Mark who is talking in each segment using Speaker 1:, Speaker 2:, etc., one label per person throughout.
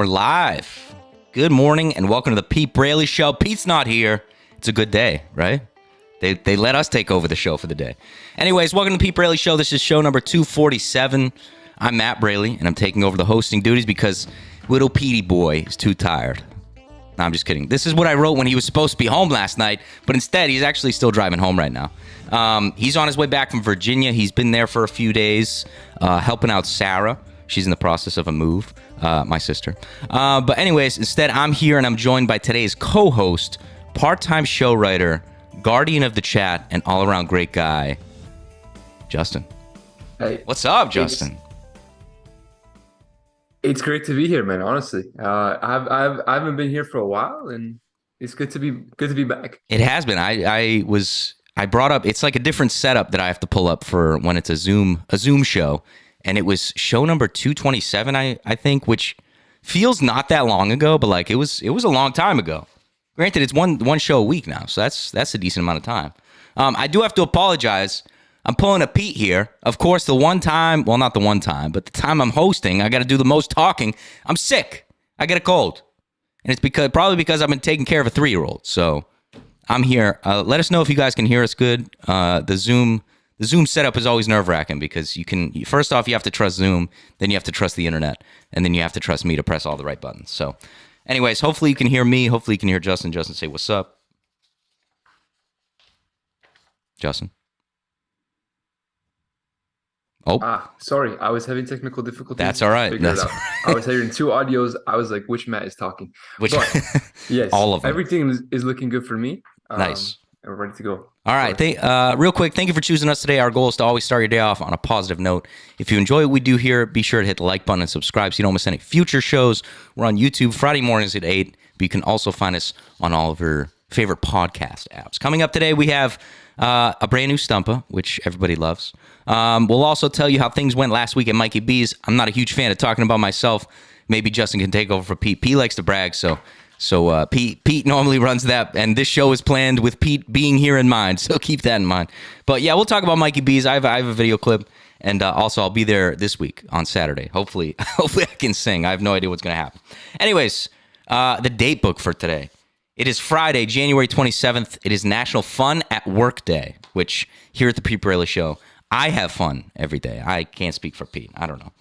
Speaker 1: we're live. Good morning and welcome to the Pete Braley Show. Pete's not here. It's a good day, right? They let us take over the show for the day. Anyways, welcome to the Pete Braley Show. This is show number 247. I'm Matt Braley, and I'm taking over the hosting duties because little Petey boy is too tired. No, I'm just kidding. This is what I wrote when he was supposed to be home last night, but instead, he's actually still driving home right now. He's on his way back from Virginia. He's been there for a few days, helping out Sarah. She's in the process of a move, my sister. But anyways, instead, I'm here, and I'm joined by today's co-host, part-time show writer, guardian of the chat, and all-around great guy, Justin.
Speaker 2: Hey,
Speaker 1: what's up, Justin?
Speaker 2: It's great to be here, man. Honestly, I haven't been here for a while, and it's good to be back.
Speaker 1: It has been. I brought up. It's like a different setup that I have to pull up for when it's a Zoom show, and it was show number 227, I think, which feels not that long ago, but like it was a long time ago. Granted, it's one show a week now, so that's a decent amount of time. I do have to apologize. I'm pulling a Pete here. Of course, the one time, well, not the one time, but the time I'm hosting, I got to do the most talking. I'm sick. I get a cold. And it's probably because I've been taking care of a 3-year-old. So I'm here. Let us know if you guys can hear us good. The Zoom setup is always nerve-wracking because first off, you have to trust Zoom, then you have to trust the internet, and then you have to trust me to press all the right buttons. So anyways, hopefully you can hear me. Hopefully you can hear Justin. Justin, say what's up. Justin. Oh,
Speaker 2: sorry. I was having technical difficulties.
Speaker 1: That's all right.
Speaker 2: I was hearing two audios. I was like, which Matt is talking?
Speaker 1: But,
Speaker 2: yes,
Speaker 1: all of them.
Speaker 2: Everything is looking good for me.
Speaker 1: Nice.
Speaker 2: And we're ready to go.
Speaker 1: All right. Real quick, thank you for choosing us today. Our goal is to always start your day off on a positive note. If you enjoy what we do here, be sure to hit the like button and subscribe so you don't miss any future shows. We're on YouTube Friday mornings at 8, but you can also find us on all of your favorite podcast apps. Coming up today, we have a brand new Stumpa, which everybody loves. We'll also tell you how things went last week at Mikey B's. I'm not a huge fan of talking about myself. Maybe Justin can take over for Pete. Pete likes to brag, so Pete normally runs that, and this show is planned with Pete being here in mind, so keep that in mind. But yeah, we'll talk about Mikey B's. I have a video clip, and also I'll be there this week on Saturday. Hopefully I can sing. I have no idea what's going to happen. Anyways, the date book for today. It is Friday, January 27th. It is National Fun at Work Day, which here at the Pete Braley Show, I have fun every day. I can't speak for Pete. I don't know.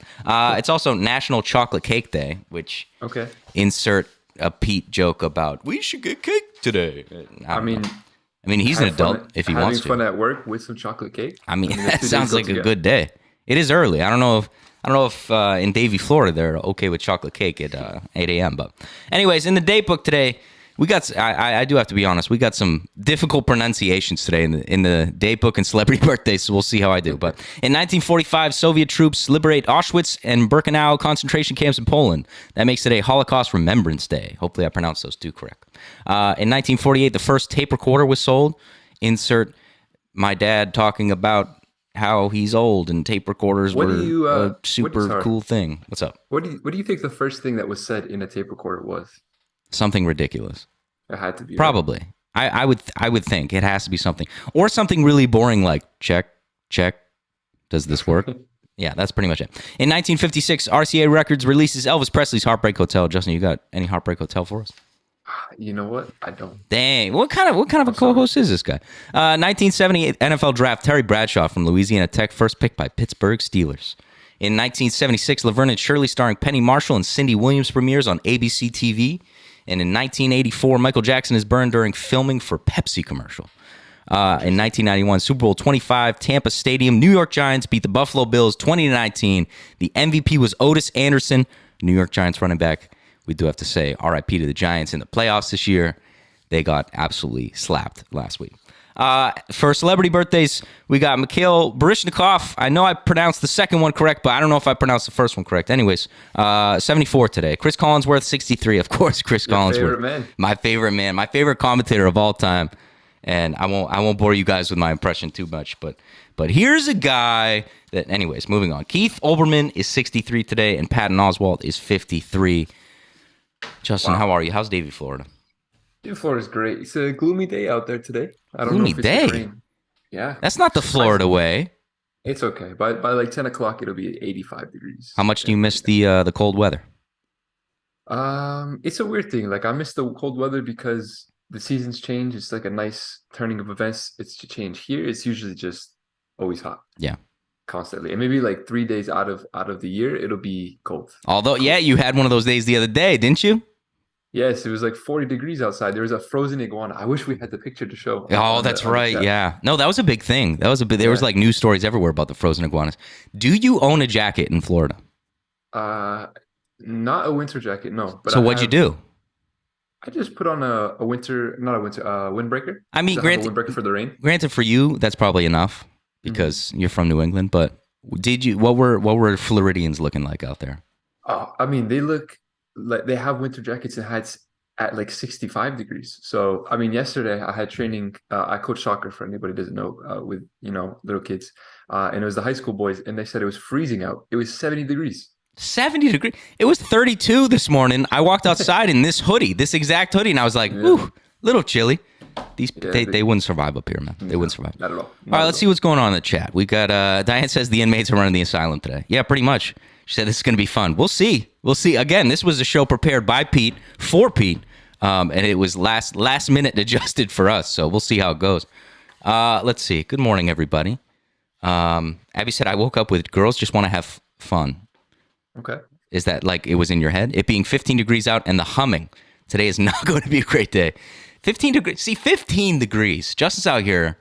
Speaker 1: It's also National Chocolate Cake Day, which insert a Pete joke about, we should get cake today. I mean, he's an adult if he wants to.
Speaker 2: Having fun at work with some chocolate cake.
Speaker 1: I mean that sounds like a good day. It is early. I don't know if in Davie, Florida, they're okay with chocolate cake at 8 a.m. But anyways, in the date book today, we got. I do have to be honest. We got some difficult pronunciations today in the date book and celebrity birthdays. So we'll see how I do. But in 1945, Soviet troops liberate Auschwitz and Birkenau concentration camps in Poland. That makes it a Holocaust Remembrance Day. Hopefully, I pronounced those two correct. In 1948, the first tape recorder was sold. Insert my dad talking about how he's old and tape recorders were a super cool thing. What's up?
Speaker 2: What do you think the first thing that was said in a tape recorder was?
Speaker 1: Something ridiculous.
Speaker 2: It had to be.
Speaker 1: Probably. Right? I would think it has to be something. Or something really boring like check. Does this work? Yeah, that's pretty much it. In 1956, RCA Records releases Elvis Presley's Heartbreak Hotel. Justin, you got any Heartbreak Hotel for us?
Speaker 2: You know what? I don't.
Speaker 1: Dang. What kind of a co-host is this guy? 1978 NFL Draft, Terry Bradshaw from Louisiana Tech, first pick by Pittsburgh Steelers. In 1976, Laverne and Shirley starring Penny Marshall and Cindy Williams premieres on ABC TV. And in 1984, Michael Jackson is burned during filming for Pepsi commercial. In 1991, Super Bowl 25, Tampa Stadium, New York Giants beat the Buffalo Bills 20-19. The MVP was Otis Anderson, New York Giants running back. We do have to say RIP to the Giants in the playoffs this year. They got absolutely slapped last week. For celebrity birthdays, we got Mikhail Baryshnikov. I know I pronounced the second one correct, but I don't know if I pronounced the first one correct. Anyways, 74 today. Chris Collinsworth, 63. Of course, Chris Collinsworth. My favorite man. My favorite commentator of all time. And I won't bore you guys with my impression too much, but here's a guy that, anyways, moving on. Keith Olbermann is 63 today, and Patton Oswalt is 53. Justin, How are you? How's Davie, Florida?
Speaker 2: Davie, Florida is great. It's a gloomy day out there today. I don't
Speaker 1: gloomy
Speaker 2: know if
Speaker 1: it's
Speaker 2: day? Yeah.
Speaker 1: That's not the Florida way.
Speaker 2: It's okay. By like 10 o'clock, it'll be 85 degrees.
Speaker 1: How much do you miss the cold weather?
Speaker 2: It's a weird thing. Like I miss the cold weather because the seasons change. It's like a nice turning of events. It's to change. Here, it's usually just always hot,
Speaker 1: Yeah.
Speaker 2: constantly. And maybe like 3 days out of the year, it'll be cold.
Speaker 1: Although,
Speaker 2: Cool.
Speaker 1: yeah, you had one of those days the other day, didn't you?
Speaker 2: Yes, it was like 40 degrees outside. There was a frozen iguana. I wish we had the picture to show
Speaker 1: Oh,
Speaker 2: on
Speaker 1: that's
Speaker 2: on the
Speaker 1: right.
Speaker 2: chat.
Speaker 1: Yeah. No, that was a big thing. That was a big. There was
Speaker 2: Yeah.
Speaker 1: like news stories everywhere about the frozen iguanas. Do you own a jacket in Florida?
Speaker 2: Uh, Not a winter jacket, no. But
Speaker 1: So what'd you do?
Speaker 2: I just put on a winter, not a winter, windbreaker.
Speaker 1: I mean,
Speaker 2: So I have a windbreaker for the rain.
Speaker 1: granted for you, that's probably enough because you're from New England. But did you? What were Floridians looking like out there?
Speaker 2: I mean, they look like they have winter jackets and hats at like 65 degrees. So, I mean, yesterday I had training. I coach soccer for anybody who doesn't know, with, little kids. And it was the high school boys, and they said it was freezing out. It was 70 degrees.
Speaker 1: 70 degrees. It was 32 this morning. I walked outside in this hoodie, this exact hoodie, and I was like, "Ooh, little chilly." They wouldn't survive up here, man. They wouldn't survive.
Speaker 2: Not at all.
Speaker 1: All right, let's see what's going on in the chat. We got Diane says the inmates are running the asylum today. Yeah, pretty much. She said this is going to be fun. We'll see. We'll see. Again, this was a show prepared by Pete for Pete, and it was last minute adjusted for us. So we'll see how it goes. Let's see. Good morning, everybody. Abby said I woke up with girls just want to have fun.
Speaker 2: Okay.
Speaker 1: Is that like it was in your head? It being 15 degrees out and the humming. Today is not going to be a great day. 15 degrees. See, 15 degrees. Justin's out here.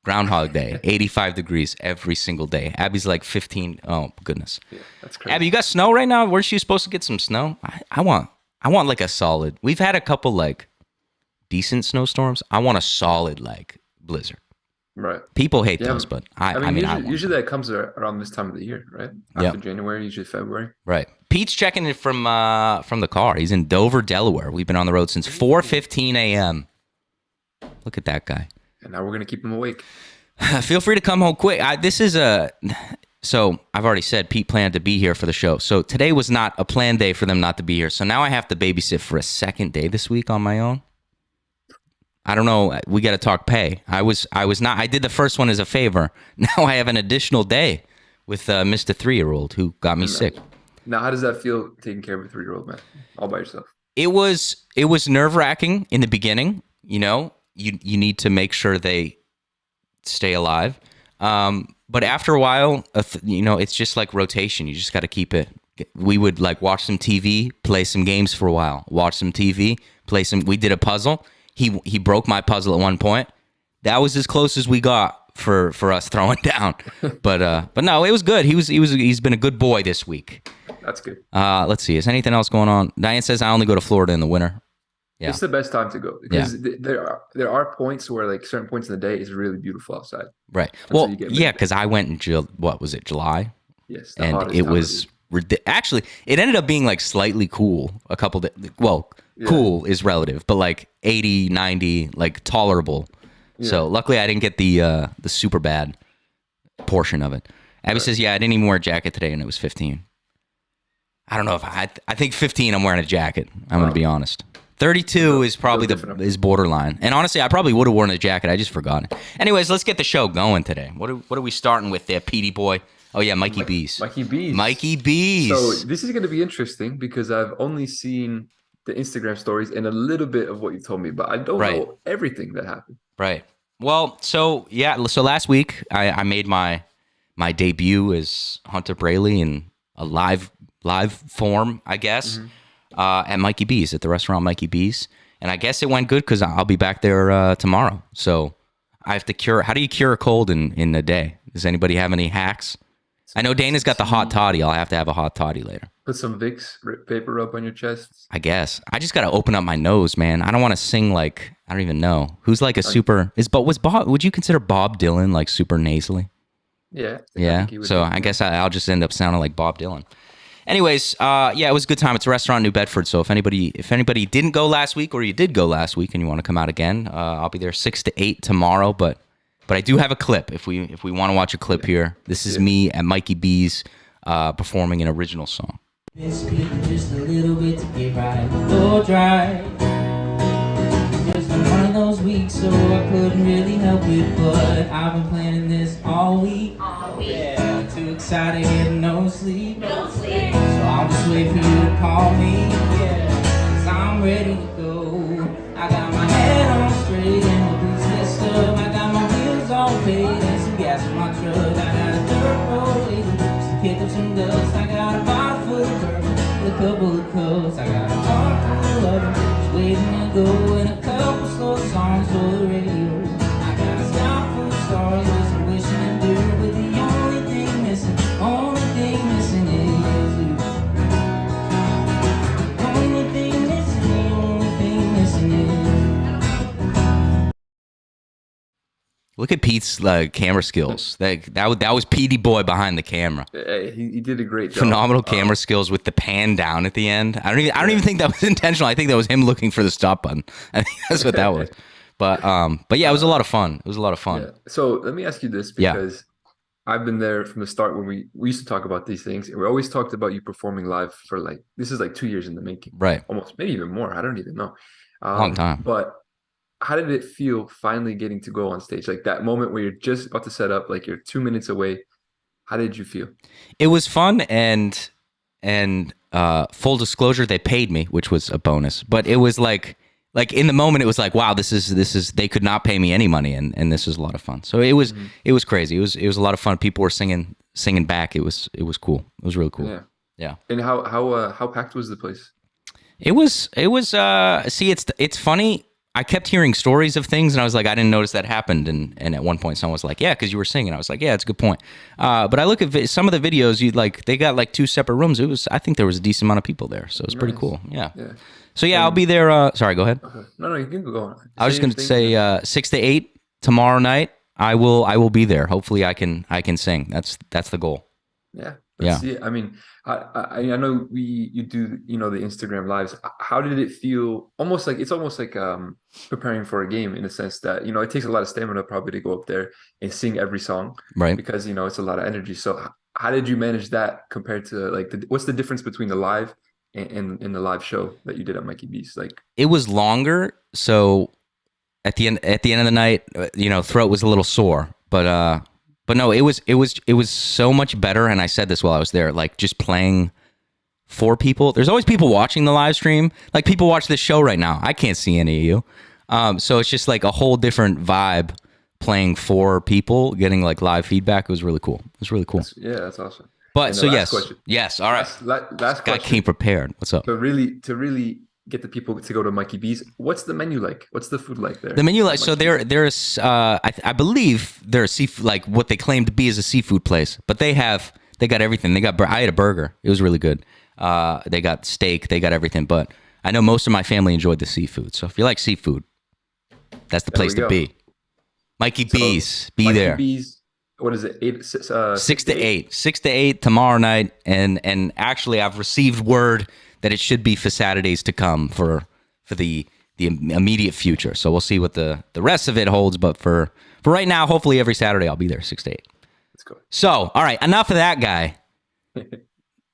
Speaker 1: Groundhog Day. 85 degrees every single day. Abby's like 15. Oh, goodness.
Speaker 2: Yeah, that's crazy.
Speaker 1: Abby, you got snow right now? Where's she supposed to get some snow? I want like a solid. We've had a couple like decent snowstorms. I want a solid like blizzard.
Speaker 2: Right.
Speaker 1: People hate
Speaker 2: Yeah.
Speaker 1: those, but I
Speaker 2: I
Speaker 1: mean,
Speaker 2: mean, usually that comes around this time of the year, right? After January, usually February.
Speaker 1: Right. Pete's checking it from the car. He's in Dover, Delaware. We've been on the road since 4:15 a.m. Look at that guy.
Speaker 2: And now we're going to keep him awake.
Speaker 1: Feel free to come home quick. So I've already said Pete planned to be here for the show. So today was not a planned day for them not to be here. So now I have to babysit for a second day this week on my own. I don't know. We got to talk pay. I was not. I did the first one as a favor. Now I have an additional day with Mr. 3-year-old who got me sick.
Speaker 2: Now, how does that feel taking care of a 3-year-old man all by yourself?
Speaker 1: It was nerve-wracking in the beginning. You know, you need to make sure they stay alive. But after a while, it's just like rotation. You just got to keep it. We would like watch some TV, play some games for a while, watch some TV, play some. We did a puzzle. He broke my puzzle at one point. That was as close as we got for us throwing down. But no, it was good. He's been a good boy this week.
Speaker 2: That's good.
Speaker 1: Let's see. Is anything else going on? Diane says I only go to Florida in the winter. Yeah.
Speaker 2: It's the best time to go because there are points where like certain points in the day is really beautiful outside.
Speaker 1: Right.
Speaker 2: Until
Speaker 1: Well,
Speaker 2: you get
Speaker 1: yeah, because I went in July?
Speaker 2: Yes. The
Speaker 1: And
Speaker 2: hottest
Speaker 1: it
Speaker 2: time of
Speaker 1: was actually it ended up being like slightly cool a couple days. Well, cool is relative, but like 80, 90, like tolerable.
Speaker 2: Yeah.
Speaker 1: So luckily I didn't get the super bad portion of it. Abby says, yeah, I didn't even wear a jacket today and it was 15. I don't know if I think 15 I'm wearing a jacket. I'm going to be honest. 32 is probably is borderline. And honestly, I probably would have worn a jacket. I just forgot it. Anyways, let's get the show going today. What are we starting with there, Petey boy? Oh, yeah, Mikey B's.
Speaker 2: Mikey B's.
Speaker 1: Mikey B's.
Speaker 2: So this is going to be interesting because I've only seen the Instagram stories and a little bit of what you told me, but I don't know everything that happened.
Speaker 1: Right. Well, so last week I made my debut as Hunter Braley in a live form, I guess, at Mikey B's, at the restaurant Mikey B's. And I guess it went good because I'll be back there tomorrow. So I have to cure. How do you cure a cold in a day? Does anybody have any hacks? I know Dana's got the hot toddy. I'll have to have a hot toddy later.
Speaker 2: Put some Vicks paper rope on your chest.
Speaker 1: I guess. I just got to open up my nose, man. I don't want to sing like, I don't even know. Who's like a super, would you consider Bob Dylan like super nasally?
Speaker 2: Yeah.
Speaker 1: Yeah. So I guess I'll just end up sounding like Bob Dylan. Anyways, it was a good time. It's a restaurant in New Bedford. So if anybody didn't go last week or you did go last week and you want to come out again, I'll be there 6 to 8 tomorrow. But I do have a clip if we want to watch a clip here. This is me at Mikey B's performing an original song.
Speaker 3: Just a little bit to get right, go dry. Just been one of those weeks, so I couldn't really help it. But I've been planning this all week. Yeah, too excited, getting no sleep. So I'll just wait for you to call me. Yeah. I'm ready to go. I got my head on straight and my boots laced up. I got my wheels all paid and some gas in my truck. I got a dirt road laden just to kick up some dust. I got a bottle full of bourbon with a couple of cups. I got a heart full of them just waiting to go, and a couple slow songs for the radio. I got a sky full of stars with some wishing and dirt, but the only thing missing is you. The only thing missing is you.
Speaker 1: Look at Pete's camera skills. That was Petey boy behind the camera.
Speaker 2: Hey, he did a great job.
Speaker 1: Phenomenal camera skills with the pan down at the end. I don't even think that was intentional. I think that was him looking for the stop button. I think that's what that was. But yeah, it was a lot of fun. It was a lot of fun.
Speaker 2: Yeah. So let me ask you this, because I've been there from the start when we used to talk about these things, and we always talked about you performing live for this is 2 years in the making.
Speaker 1: Right.
Speaker 2: Almost, maybe even more. I don't even know.
Speaker 1: Long time.
Speaker 2: But how did it feel finally getting to go on stage? Like that moment where you're just about to set up, like you're 2 minutes away. How did you feel?
Speaker 1: It was fun, and full disclosure, they paid me, which was a bonus. But it was like in the moment, it was like, wow, this is they could not pay me any money, and this was a lot of fun. So it was crazy. It was a lot of fun. People were singing back. It was cool. It was really cool. Yeah.
Speaker 2: And how packed was the place?
Speaker 1: It was see, it's funny. I kept hearing stories of things, and I was like, I didn't notice that happened. And at one point, someone was like, yeah, because you were singing. I was like, yeah, it's a good point. But I look at some of the videos, they got 2 separate rooms. I think there was a decent amount of people there, so it was pretty cool. Yeah. So yeah, I'll be there. Sorry, go ahead.
Speaker 2: Okay. No, you can go on.
Speaker 1: I was just going to say 6 to 8 tomorrow night. I will be there. Hopefully, I can sing. That's the goal.
Speaker 2: Yeah. Let's see it. I mean, I know you do the Instagram lives. How did it feel? It's almost like preparing for a game, in a sense that it takes a lot of stamina probably to go up there and sing every song,
Speaker 1: right?
Speaker 2: Because it's a lot of energy. So how did you manage that compared to what's the difference between the live and the live show that you did at Mikey B's?
Speaker 1: It was longer, so at the end of the night, throat was a little sore, but no, it was so much better. And I said this while I was there, just playing for people. There's always people watching the live stream. People watch this show right now. I can't see any of you. So it's just a whole different vibe playing for people, getting live feedback. It was really cool.
Speaker 2: That's awesome.
Speaker 1: But so yes,
Speaker 2: question.
Speaker 1: yes. All right.
Speaker 2: Last question.
Speaker 1: I came prepared. What's up?
Speaker 2: To really get the people to go to Mikey B's, what's the menu like? What's the food like there?
Speaker 1: The menu so there's I believe they're a seafood, what they claim to be is a seafood place, but they got everything. I had a burger. It was really good. They got steak. They got everything. But I know most of my family enjoyed the seafood. So if you like seafood, that's the place to be. Mikey B's. Be
Speaker 2: Mikey
Speaker 1: there.
Speaker 2: B's. What is it?
Speaker 1: 6 to 8. 6 to 8 tomorrow night. And actually, I've received word that it should be for Saturdays to come for the immediate future. So we'll see what the rest of it holds. But for right now, hopefully every Saturday I'll be there 6 to 8.
Speaker 2: Let's go.
Speaker 1: So, all right, enough of that guy.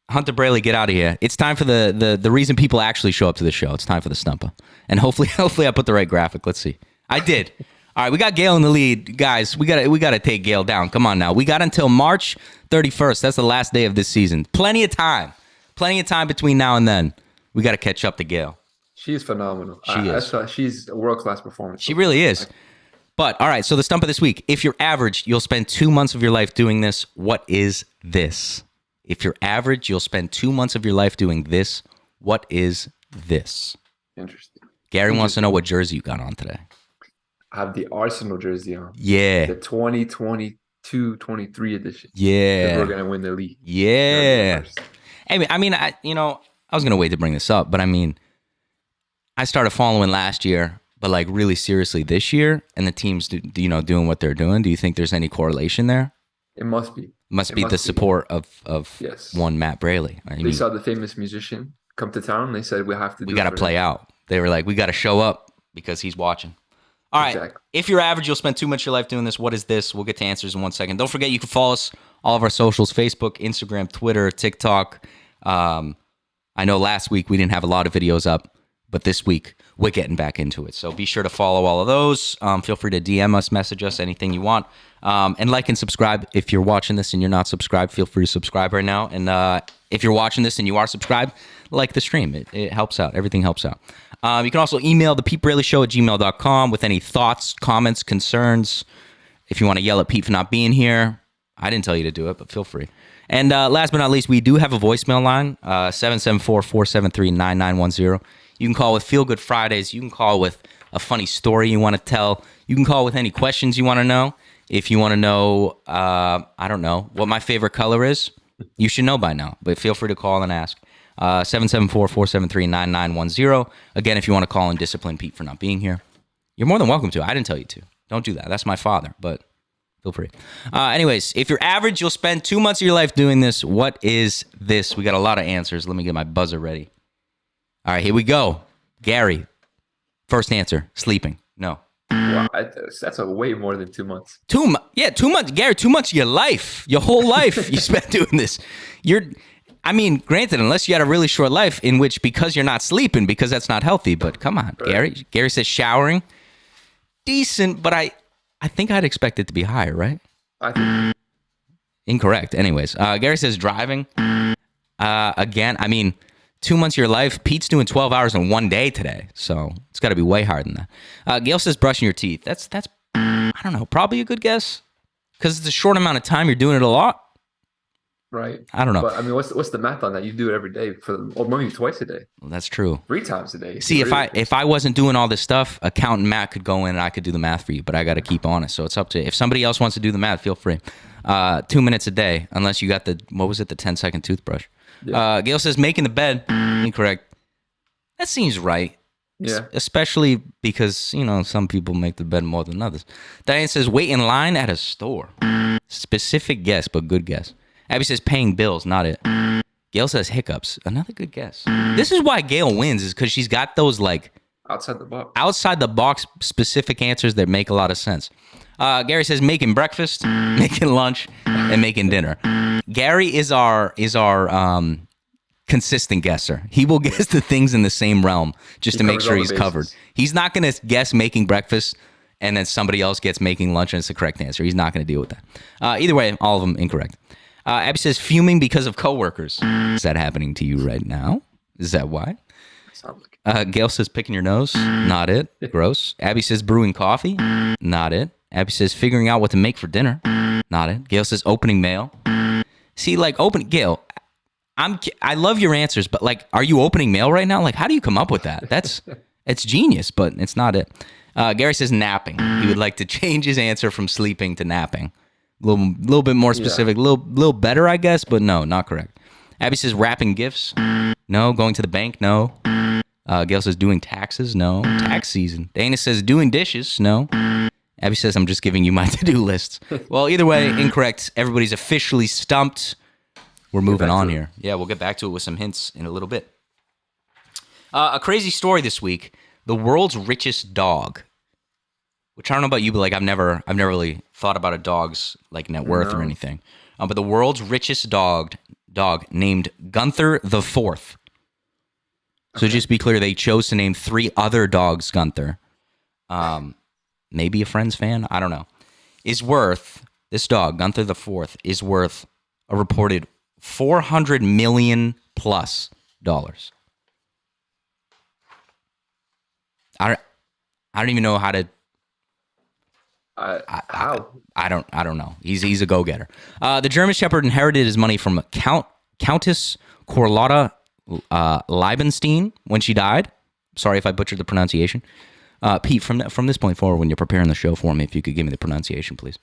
Speaker 1: Hunter Braley, get out of here. It's time for the reason people actually show up to the show. It's time for the Stumper. And hopefully I put the right graphic. Let's see. I did. All right, we got Gail in the lead. Guys, we gotta take Gail down. Come on now. We got until March 31st. That's the last day of this season. Plenty of time. Plenty of time between now and then. We got to catch up to Gail.
Speaker 2: She is phenomenal. She's a world-class performance.
Speaker 1: She really is. But, all right, so the Stump of this week. If you're average, you'll spend 2 months of your life doing this. What is this? If you're average, you'll spend 2 months of your life doing this. What is this?
Speaker 2: Interesting.
Speaker 1: Gary wants to know what jersey you got on today.
Speaker 2: I have the Arsenal jersey on.
Speaker 1: Yeah.
Speaker 2: The 2022-23 edition.
Speaker 1: Yeah.
Speaker 2: We're going to win the league.
Speaker 1: Yeah. I mean, I was going to wait to bring this up, but I mean, I started following last year, but really seriously this year, and the teams doing what they're doing. Do you think there's any correlation there?
Speaker 2: It must be.
Speaker 1: Must be the support of
Speaker 2: yes.
Speaker 1: one Matt Braley.
Speaker 2: They saw the famous musician come to town. They said, we got
Speaker 1: to play out. They were like, we got to show up because he's watching. All right. Exactly. If you're average, you'll spend 2 months of your life doing this. What is this? We'll get to answers in 1 second. Don't forget, you can follow us, all of our socials, Facebook, Instagram, Twitter, TikTok. I know last week we didn't have a lot of videos up, but this week we're getting back into it. So be sure to follow all of those. Feel free to DM us, message us, anything you want. And like and subscribe. If you're watching this and you're not subscribed, feel free to subscribe right now. And if you're watching this and you are subscribed, like the stream. It helps out. Everything helps out. You can also email the Pete Braley Show at gmail.com with any thoughts, comments, concerns. If you want to yell at Pete for not being here, I didn't tell you to do it, but feel free. And last but not least, we do have a voicemail line, 774-473-9910. You can call with Feel Good Fridays. You can call with a funny story you want to tell. You can call with any questions you want to know. If you want to know, I don't know, what my favorite color is, you should know by now. But feel free to call and ask. 774-473-9910. Again, if you want to call and discipline Pete for not being here, you're more than welcome to. I didn't tell you to. Don't do that. That's my father, but feel free. Anyways, if you're average, you'll spend 2 months of your life doing this. What is this? We got a lot of answers. Let me get my buzzer ready. All right, here we go. Gary, first answer, sleeping. No.
Speaker 2: Wow, that's a way more than 2 months.
Speaker 1: 2 months. Yeah, 2 months. Gary, 2 months of your life, your whole life you spent doing this. Granted, unless you had a really short life in which because you're not sleeping, because that's not healthy, but come on, right. Gary. Gary says showering. Decent, but I think I'd expect it to be higher, right?
Speaker 2: I think.
Speaker 1: Incorrect. Anyways, Gary says driving. Again, 2 months of your life. Pete's doing 12 hours in 1 day today, so it's got to be way higher than that. Gail says brushing your teeth. That's I don't know, probably a good guess because it's a short amount of time. You're doing it a lot.
Speaker 2: Right.
Speaker 1: I don't know.
Speaker 2: But what's the math on that? You do it every day or maybe twice a day.
Speaker 1: Well, that's true.
Speaker 2: 3 times a day.
Speaker 1: See, if I wasn't doing all this stuff, accountant Matt could go in and I could do the math for you, but I got to keep honest. So it's up to if somebody else wants to do the math, feel free. 2 minutes a day, unless you got the 10-second toothbrush. Yeah. Gail says making the bed. Incorrect. That seems right.
Speaker 2: Yeah.
Speaker 1: Especially because, some people make the bed more than others. Diane says wait in line at a store. Specific guess, but good guess. Abby says paying bills, not it. Gail says hiccups. Another good guess. This is why Gail wins, is because she's got those
Speaker 2: outside
Speaker 1: the box specific answers that make a lot of sense. Gary says making breakfast, making lunch, and making dinner. Gary is our consistent guesser. He will guess the things in the same realm just to make sure he's covered. He's not going to guess making breakfast and then somebody else gets making lunch and it's the correct answer. He's not going to deal with that. Either way, all of them incorrect. Abby says fuming because of coworkers. Is that happening to you right now? Is that why? Gail says picking your nose. Not it. Gross. Abby says brewing coffee. Not it. Abby says figuring out what to make for dinner. Not it. Gail says opening mail. See, Gail, I love your answers, but are you opening mail right now? How do you come up with that? It's genius, but it's not it. Gary says napping. He would like to change his answer from sleeping to napping. A little bit more specific, little better, I guess, but no, not correct. Abby says wrapping gifts. No. Going to the bank. No. Gail says doing taxes. No. Tax season. Dana says doing dishes. No. Abby says I'm just giving you my to-do lists. Well, either way, incorrect. Everybody's officially stumped. We're moving on here. Yeah, we'll get back to it with some hints in a little bit. A crazy story this week. The world's richest dog. Which I don't know about you, but I've never really thought about a dog's net worth or anything. But the world's richest dog named Gunther the Fourth. So just be clear, they chose to name 3 other dogs Gunther. Maybe a Friends fan, I don't know. This dog Gunther the Fourth is worth a reported $400 million plus. I don't even know how to.
Speaker 2: How?
Speaker 1: I don't know. He's a go-getter. The German Shepherd inherited his money from Countess Carlotta Liebenstein when she died. Sorry if I butchered the pronunciation. Pete, from this point forward, when you're preparing the show for me, if you could give me the pronunciation, please.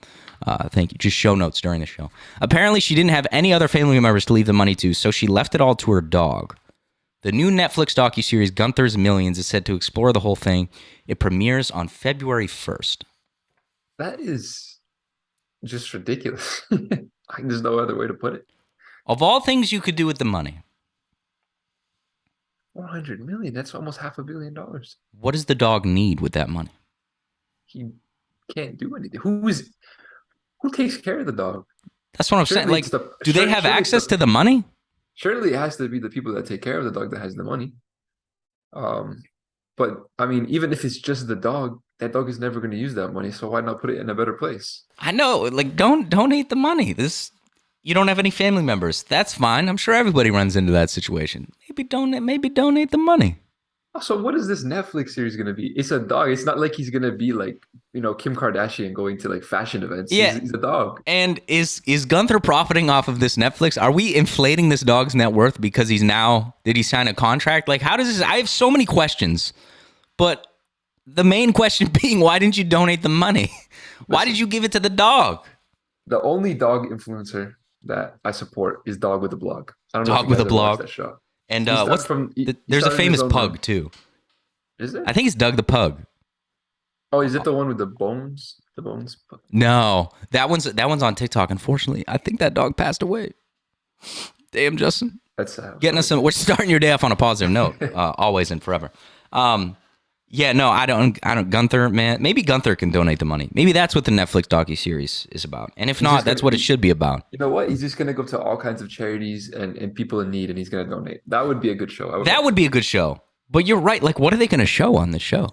Speaker 1: Thank you. Just show notes during the show. Apparently, she didn't have any other family members to leave the money to, so she left it all to her dog. The new Netflix docuseries Gunther's Millions is said to explore the whole thing. It premieres on February 1st.
Speaker 2: That is just ridiculous. There's no other way to put it.
Speaker 1: Of all things you could do with the money.
Speaker 2: 400 million. That's almost $500 million.
Speaker 1: What does the dog need with that money?
Speaker 2: He can't do anything. Who takes care of the dog?
Speaker 1: That's what I'm saying. Do they have access to the money?
Speaker 2: Surely it has to be the people that take care of the dog that has the money. But even if it's just the dog, that dog is never going to use that money. So why not put it in a better place?
Speaker 1: I know. Don't donate the money. You don't have any family members. That's fine. I'm sure everybody runs into that situation. Maybe donate the money.
Speaker 2: So what is this Netflix series gonna be? It's a dog. It's not like he's gonna be like, Kim Kardashian going to like fashion events.
Speaker 1: Yeah.
Speaker 2: He's a dog.
Speaker 1: And is Gunther profiting off of this Netflix? Are we inflating this dog's net worth because did he sign a contract? Like, how does this? I have so many questions, but the main question being, why didn't you donate the money? Why did you give it to the dog?
Speaker 2: The only dog influencer that I support is Dog with a Blog. I don't know
Speaker 1: Dog
Speaker 2: if you
Speaker 1: with
Speaker 2: guys
Speaker 1: a
Speaker 2: ever watched
Speaker 1: blog.
Speaker 2: that show.
Speaker 1: And
Speaker 2: He started
Speaker 1: what's
Speaker 2: from he
Speaker 1: there's a
Speaker 2: started his
Speaker 1: famous
Speaker 2: own
Speaker 1: pug
Speaker 2: room.
Speaker 1: too.
Speaker 2: Is there?
Speaker 1: I think it's Doug the pug.
Speaker 2: Oh, is it the one with the bones? The bones pug?
Speaker 1: No, that one's on TikTok. Unfortunately, I think that dog passed away. Damn, Justin.
Speaker 2: That's sad.
Speaker 1: Getting us some. We're starting your day off on a positive note, always and forever. Yeah, no, I don't. Gunther, man. Maybe Gunther can donate the money. Maybe that's what the Netflix docu-series is about. And if not, that's what it should be about.
Speaker 2: You know what? He's just gonna go to all kinds of charities and people in need, and he's gonna donate. That would be a good show.
Speaker 1: That would be a good show. But you're right. Like, what are they going to show on the show?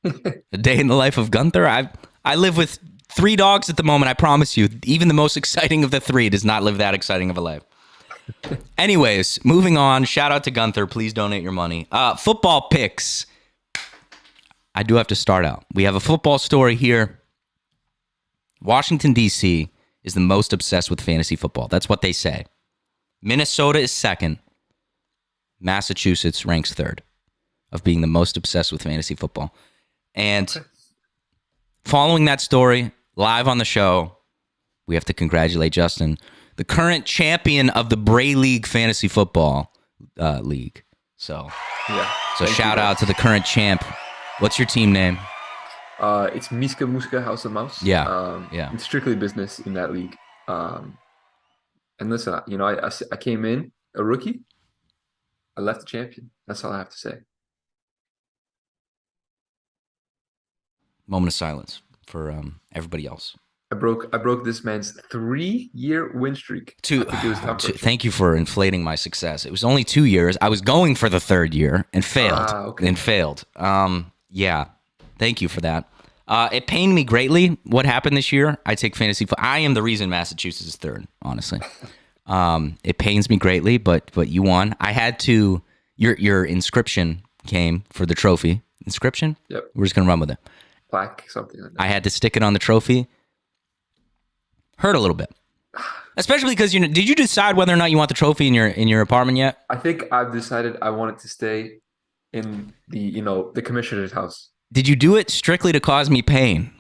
Speaker 1: A day in the life of Gunther. I live with 3 dogs at the moment. I promise you, even the most exciting of the 3 does not live that exciting of a life. Anyways, moving on. Shout out to Gunther. Please donate your money. Football picks. I do have to start out. We have a football story here. Washington, D.C. is the most obsessed with fantasy football. That's what they say. Minnesota is second. Massachusetts ranks third of being the most obsessed with fantasy football. And following that story, live on the show, we have to congratulate Justin, the current champion of the Braley League Fantasy Football League. So,
Speaker 2: Yeah.
Speaker 1: so shout out to the current champ. What's your team name?
Speaker 2: It's Miska Muska House of Mouse.
Speaker 1: Yeah, yeah.
Speaker 2: It's strictly business in that league. And listen, I came in a rookie. I left the champion. That's all I have to say.
Speaker 1: Moment of silence for everybody else.
Speaker 2: I broke this man's 3-year win streak. I think it was
Speaker 1: Thank you for inflating my success. It was only 2 years. I was going for the 3rd year and failed.
Speaker 2: Okay.
Speaker 1: And failed. Yeah. Thank you for that. It pained me greatly what happened this year. I take fantasy. I am the reason Massachusetts is 3rd, honestly. It pains me greatly, but you won. I had to. Your inscription came for the trophy. Inscription?
Speaker 2: Yep.
Speaker 1: We're just gonna run with it.
Speaker 2: Plaque, something like that.
Speaker 1: I had to stick it on the trophy. Hurt a little bit, especially because did you decide whether or not you want the trophy in your apartment yet?
Speaker 2: I think I've decided I want it to stay in the commissioner's house.
Speaker 1: Did you do it strictly to cause me pain?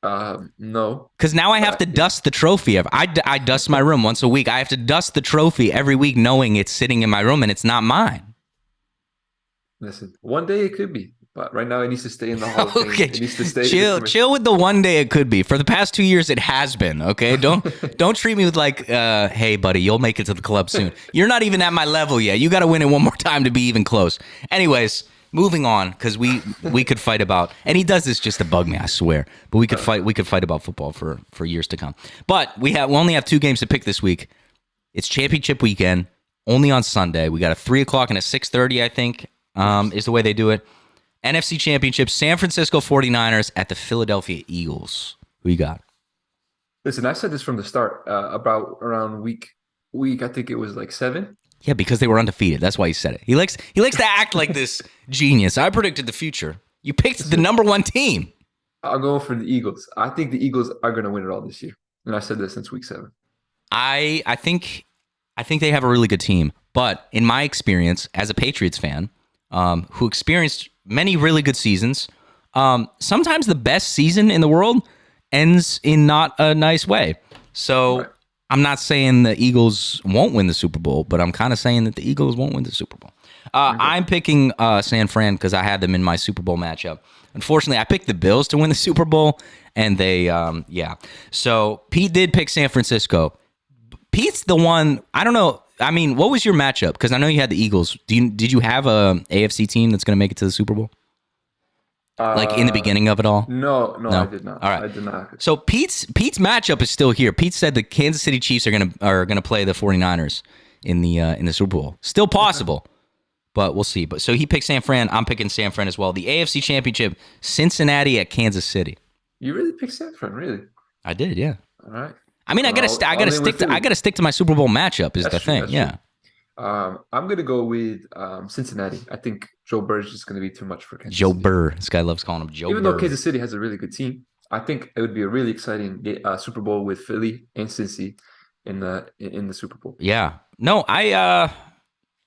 Speaker 2: No.
Speaker 1: Because now I have to dust the trophy. I dust my room once a week. I have to dust the trophy every week knowing it's sitting in my room and it's not mine.
Speaker 2: Listen, one day it could be, but right now it needs to stay in the Hall of Fame.
Speaker 1: Okay,
Speaker 2: It needs to stay.
Speaker 1: chill with the one day it could be. For the past 2 years, it has been. Okay, don't treat me with like, hey, buddy, you'll make it to the club soon. You're not even at my level yet. You got to win it one more time to be even close. Anyways, moving on, because we could fight about, and he does this just to bug me, I swear. But we could fight about football for years to come. But we only have 2 games to pick this week. It's championship weekend, only on Sunday. We got a 3:00 and a 6:30, I think, is the way they do it. NFC Championship, San Francisco 49ers at the Philadelphia Eagles. Who you got?
Speaker 2: Listen, I said this from the start. About around week, I think it was like 7.
Speaker 1: Yeah, because they were undefeated. That's why he said it. He likes to act like this genius. I predicted the future. You picked the number 1 team.
Speaker 2: I'll go for the Eagles. I think the Eagles are going to win it all this year, and I said this since week 7.
Speaker 1: I think they have a really good team, but in my experience as a Patriots fan, who experienced many really good seasons, sometimes the best season in the world ends in not a nice way. So. Right. I'm not saying the Eagles won't win the Super Bowl, but I'm kind of saying that the Eagles won't win the Super Bowl. I'm picking San Fran because I had them in my Super Bowl matchup. Unfortunately, I picked the Bills to win the Super Bowl, and they, So Pete did pick San Francisco. Pete's the one, I don't know. I mean, what was your matchup? Because I know you had the Eagles. Did you have a AFC team that's going to make it to the Super Bowl? Like in the beginning of it all?
Speaker 2: No, I did not.
Speaker 1: All right.
Speaker 2: I did not.
Speaker 1: So Pete's matchup is still here. Pete said the Kansas City Chiefs are gonna play the 49ers in the Super Bowl. Still possible, but we'll see. But so he picked San Fran. I'm picking San Fran as well. The AFC Championship, Cincinnati at Kansas City.
Speaker 2: You really picked San Fran, really?
Speaker 1: I did, yeah.
Speaker 2: All right.
Speaker 1: I mean, I gotta stick to my Super Bowl matchup is the thing. Yeah.
Speaker 2: I'm gonna go with Cincinnati. I think Joe Burrow is just gonna be too much for Kansas
Speaker 1: Joe
Speaker 2: City.
Speaker 1: Burr. This guy loves calling him Joe
Speaker 2: Even though
Speaker 1: Burr.
Speaker 2: Kansas City has a really good team, I think it would be a really exciting Super Bowl with Philly and Cincy in the Super Bowl.
Speaker 1: Yeah. No, I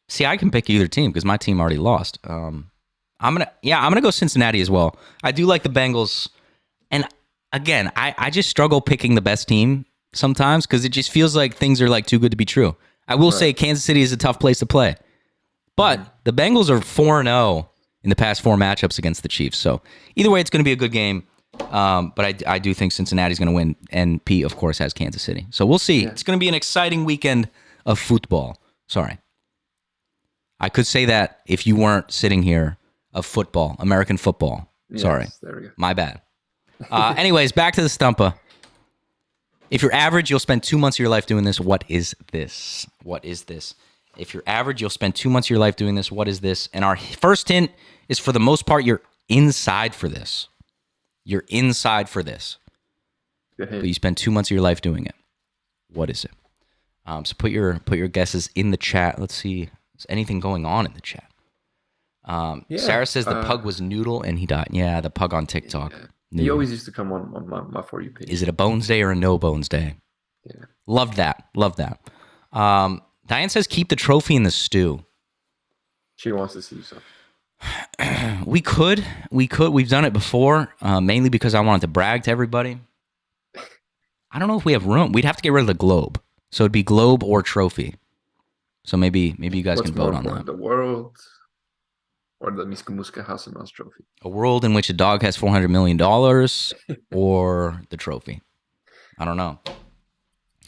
Speaker 1: see. I can pick either team because my team already lost. I'm gonna go Cincinnati as well. I do like the Bengals, and again, I just struggle picking the best team sometimes because it just feels like things are like too good to be true. I will say Kansas City is a tough place to play, but the Bengals are 4-0 in the past 4 matchups against the Chiefs. So either way, it's going to be a good game. But I do think Cincinnati's going to win, and Pete, of course, has Kansas City. So we'll see. Yeah. It's going to be an exciting weekend of football. Sorry. I could say that if you weren't sitting here, of football, American football.
Speaker 2: Yes,
Speaker 1: Sorry.
Speaker 2: There we go.
Speaker 1: My bad. Anyways, back to the Stumpa. If you're average, you'll spend 2 months of your life doing this. What is this? What is this? If you're average, you'll spend 2 months of your life doing this. What is this? And our first hint is, for the most part, you're inside for this. You're inside for this. But you spend 2 months of your life doing it. What is it? So put your guesses in the chat. Let's see. Is anything going on in the chat? Sarah says the pug was Noodle and he died. Yeah, the pug on TikTok.
Speaker 2: Yeah. He always used to come on my For You page.
Speaker 1: Is it a Bones Day or a no Bones Day?
Speaker 2: Yeah.
Speaker 1: Love that. Love that. Diane says keep the trophy in the stew.
Speaker 2: She wants to see so.
Speaker 1: We could. We've done it before, mainly because I wanted to brag to everybody. I don't know if we have room. We'd have to get rid of the globe. So it'd be globe or trophy. So maybe you guys can vote on that.
Speaker 2: The world or the Miska Muska House and Mouse trophy?
Speaker 1: A world in which a dog has $400 million or the trophy. I don't know.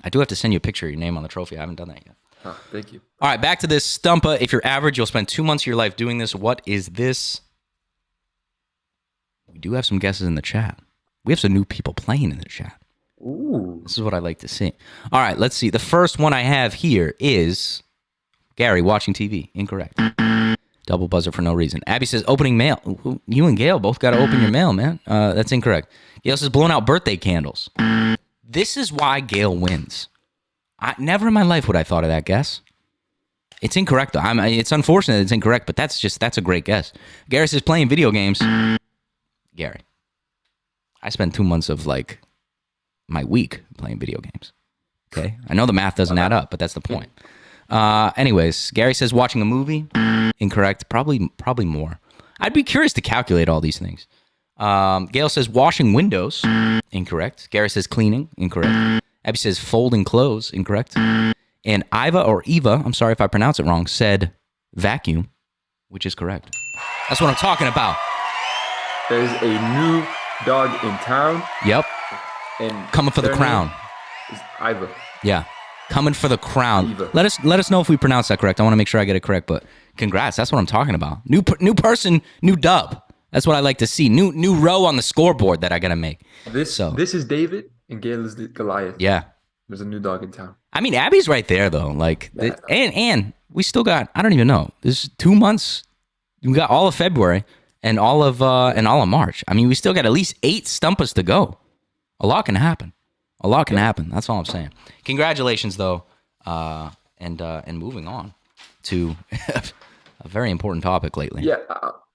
Speaker 1: I do have to send you a picture of your name on the trophy. I haven't done that yet.
Speaker 2: Oh, thank you.
Speaker 1: All right, back to this Stumpa. If you're average, you'll spend 2 months of your life doing this. What is this? We do have some guesses in the chat. We have some new people playing in the chat.
Speaker 2: Ooh.
Speaker 1: This is what I like to see. All right, let's see. The first one I have here is Gary watching TV. Incorrect. Double buzzer for no reason. Abby says opening mail. You and Gail both got to open your mail, man. That's incorrect. Gail says blowing out birthday candles. This is why Gail wins. Never in my life would I thought of that guess. It's incorrect, though. It's unfortunate it's incorrect, but that's a great guess. Gary says playing video games. Gary, I spent 2 months of like my week playing video games. Okay, I know the math doesn't add up, but that's the point. Anyways, Gary says watching a movie. Incorrect. Probably more. I'd be curious to calculate all these things. Gail says washing windows. Incorrect. Gary says cleaning. Incorrect. Abby says folding clothes. Incorrect. And Eva, I'm sorry if I pronounce it wrong, said vacuum, which is correct. That's what I'm talking about.
Speaker 2: There's a new dog in town.
Speaker 1: Yep.
Speaker 2: And
Speaker 1: coming for the crown.
Speaker 2: Is Eva.
Speaker 1: Yeah. Coming for the crown.
Speaker 2: Eva.
Speaker 1: Let us know if we pronounce that correct. I want to make sure I get it correct, but congrats. That's what I'm talking about. New person, new dub. That's what I like to see. New row on the scoreboard that I got to make.
Speaker 2: This is David and Gail is Goliath.
Speaker 1: Yeah.
Speaker 2: There's a new dog in town.
Speaker 1: I mean, Abby's right there though. Like, and we still got, I don't even know. There's 2 months. We got all of February and all of March. I mean, we still got at least 8 Stumpas to go. A lot can happen. A lot can happen. That's all I'm saying. Congratulations, though, and moving on to a very important topic lately.
Speaker 2: Yeah,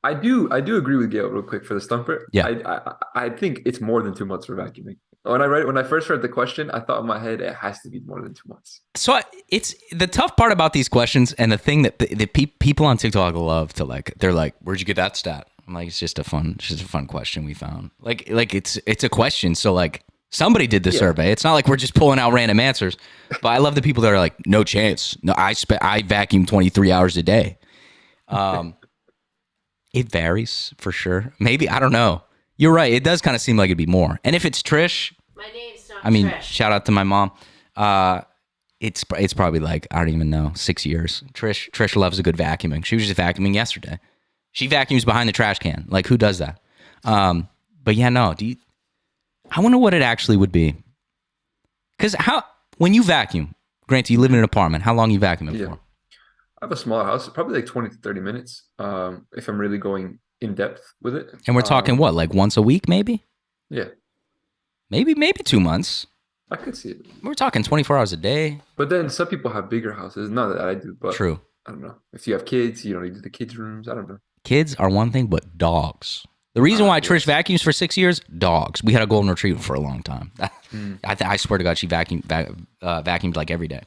Speaker 2: I do agree with Gail real quick for the stumper.
Speaker 1: Yeah,
Speaker 2: I think it's more than 2 months for vacuuming. When I first read the question, I thought in my head it has to be more than 2 months.
Speaker 1: So it's the tough part about these questions, and the thing that the people on TikTok love to like. They're like, "Where'd you get that stat?" I'm like, "It's just a fun question we found." Like it's a question, so like. Somebody did the survey. It's not like we're just pulling out random answers. But I love the people that are like, no chance. No, I vacuum 23 hours a day. It varies for sure. Maybe, I don't know. You're right. It does kind of seem like it'd be more. And if it's Trish,
Speaker 4: my name's not Trish.
Speaker 1: Shout out to my mom. It's probably like, I don't even know, 6 years. Trish loves a good vacuuming. She was just vacuuming yesterday. She vacuums behind the trash can. Like, who does that? But yeah, no. I wonder what it actually would be. Because when you vacuum, granted, you live in an apartment, how long are you vacuuming for?
Speaker 2: I have a small house, probably like 20 to 30 minutes if I'm really going in depth with it.
Speaker 1: And we're talking what, like once a week maybe?
Speaker 2: Yeah.
Speaker 1: Maybe 2 months.
Speaker 2: I could see it.
Speaker 1: We're talking 24 hours a day.
Speaker 2: But then some people have bigger houses. Not that I do, but
Speaker 1: True.
Speaker 2: I don't know. If you have kids, you need the kids' rooms. I don't know.
Speaker 1: Kids are one thing, but dogs. The reason why Trish
Speaker 2: yes.
Speaker 1: vacuums for 6 years, dogs. We had a golden retriever for a long time. I swear to God, she vacuumed like every day.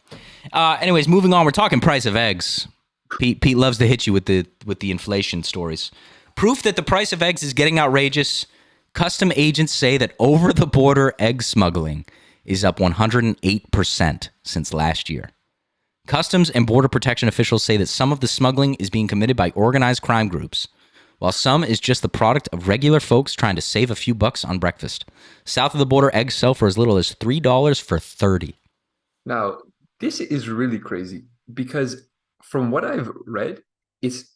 Speaker 1: Anyways, moving on. We're talking price of eggs. Pete loves to hit you with the inflation stories. Proof that the price of eggs is getting outrageous. Custom agents say that over-the-border egg smuggling is up 108% since last year. Customs and Border Protection officials say that some of the smuggling is being committed by organized crime groups, while some is just the product of regular folks trying to save a few bucks on breakfast. South of the border, eggs sell for as little as $3 for 30.
Speaker 2: Now, this is really crazy because from what I've read, it's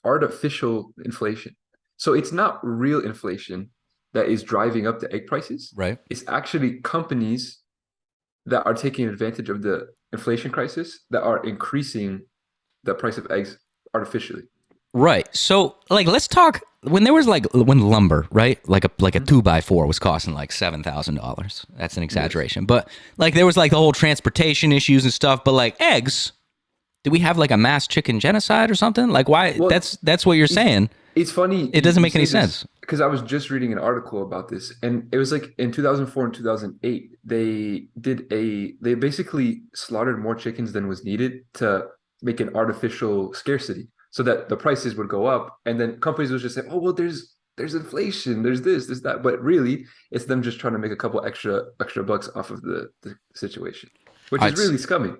Speaker 2: artificial inflation. So it's not real inflation that is driving up the egg prices.
Speaker 1: Right.
Speaker 2: It's actually companies that are taking advantage of the inflation crisis that are increasing the price of eggs artificially.
Speaker 1: Right. So, let's talk when lumber, right? Like a 2x4 was costing like $7,000. That's an exaggeration. Yes. But there was the whole transportation issues and stuff. But eggs, do we have a mass chicken genocide or something? Why? Well, that's what you're saying.
Speaker 2: It's funny.
Speaker 1: It doesn't make any sense.
Speaker 2: Because I was just reading an article about this, and it was in 2004 and 2008, they basically slaughtered more chickens than was needed to make an artificial scarcity, so that the prices would go up, and then companies would just say, "Oh, well, there's inflation, there's this, that," but really, it's them just trying to make a couple extra bucks off of the situation, which is really scummy.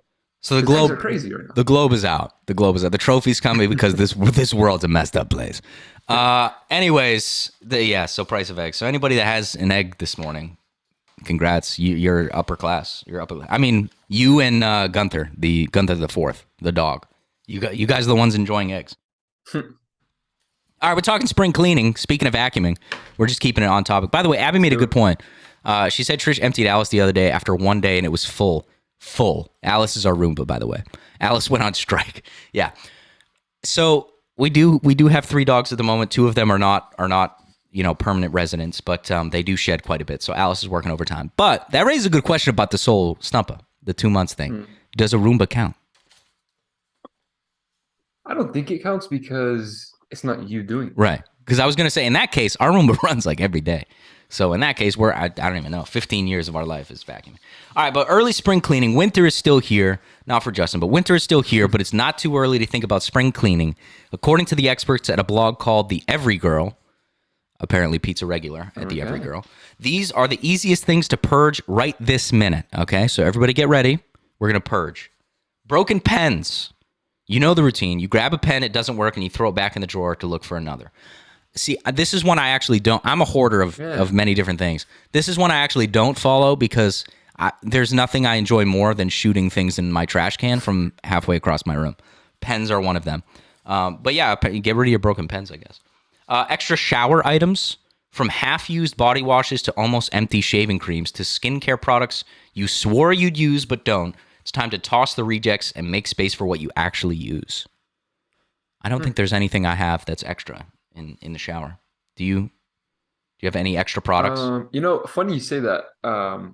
Speaker 1: So the globe
Speaker 2: are crazy right now.
Speaker 1: The globe is out. The globe is out. The trophy's coming because this world's a messed up place. Anyways, so price of eggs. So anybody that has an egg this morning, congrats. You're upper class. I mean, you and Gunther the fourth, the dog. You guys are the ones enjoying eggs. All right, we're talking spring cleaning. Speaking of vacuuming, we're just keeping it on topic. By the way, Abby made a good point. She said Trish emptied Alice the other day after one day and it was full. Alice is our Roomba, by the way. Alice went on strike. Yeah. So we do have 3 dogs at the moment. 2 of them are not permanent residents, but they do shed quite a bit. So Alice is working overtime. But that raises a good question about this whole Stumpa, the 2 months thing. Does a Roomba count?
Speaker 2: I don't think it counts because it's not you doing it.
Speaker 1: Right. Because I was going to say, in that case, our Roomba runs every day. So in that case, I don't even know, 15 years of our life is vacuuming. All right, but early spring cleaning. Winter is still here. Not for Justin, but winter is still here, but it's not too early to think about spring cleaning. According to the experts at a blog called The Every Girl, apparently Pete's a regular at The Every Girl, these are the easiest things to purge right this minute, okay? So everybody get ready. We're going to purge. Broken pens. You know the routine. You grab a pen, it doesn't work, and you throw it back in the drawer to look for another. See, this is one I actually don't. I'm a hoarder of many different things. This is one I actually don't follow because there's nothing I enjoy more than shooting things in my trash can from halfway across my room. Pens are one of them. But yeah, get rid of your broken pens, I guess. Extra shower items, from half-used body washes to almost empty shaving creams to skincare products you swore you'd use but don't. It's time to toss the rejects and make space for what you actually use. I don't think there's anything I have that's extra in the shower. Do you have any extra products?
Speaker 2: Funny you say that. I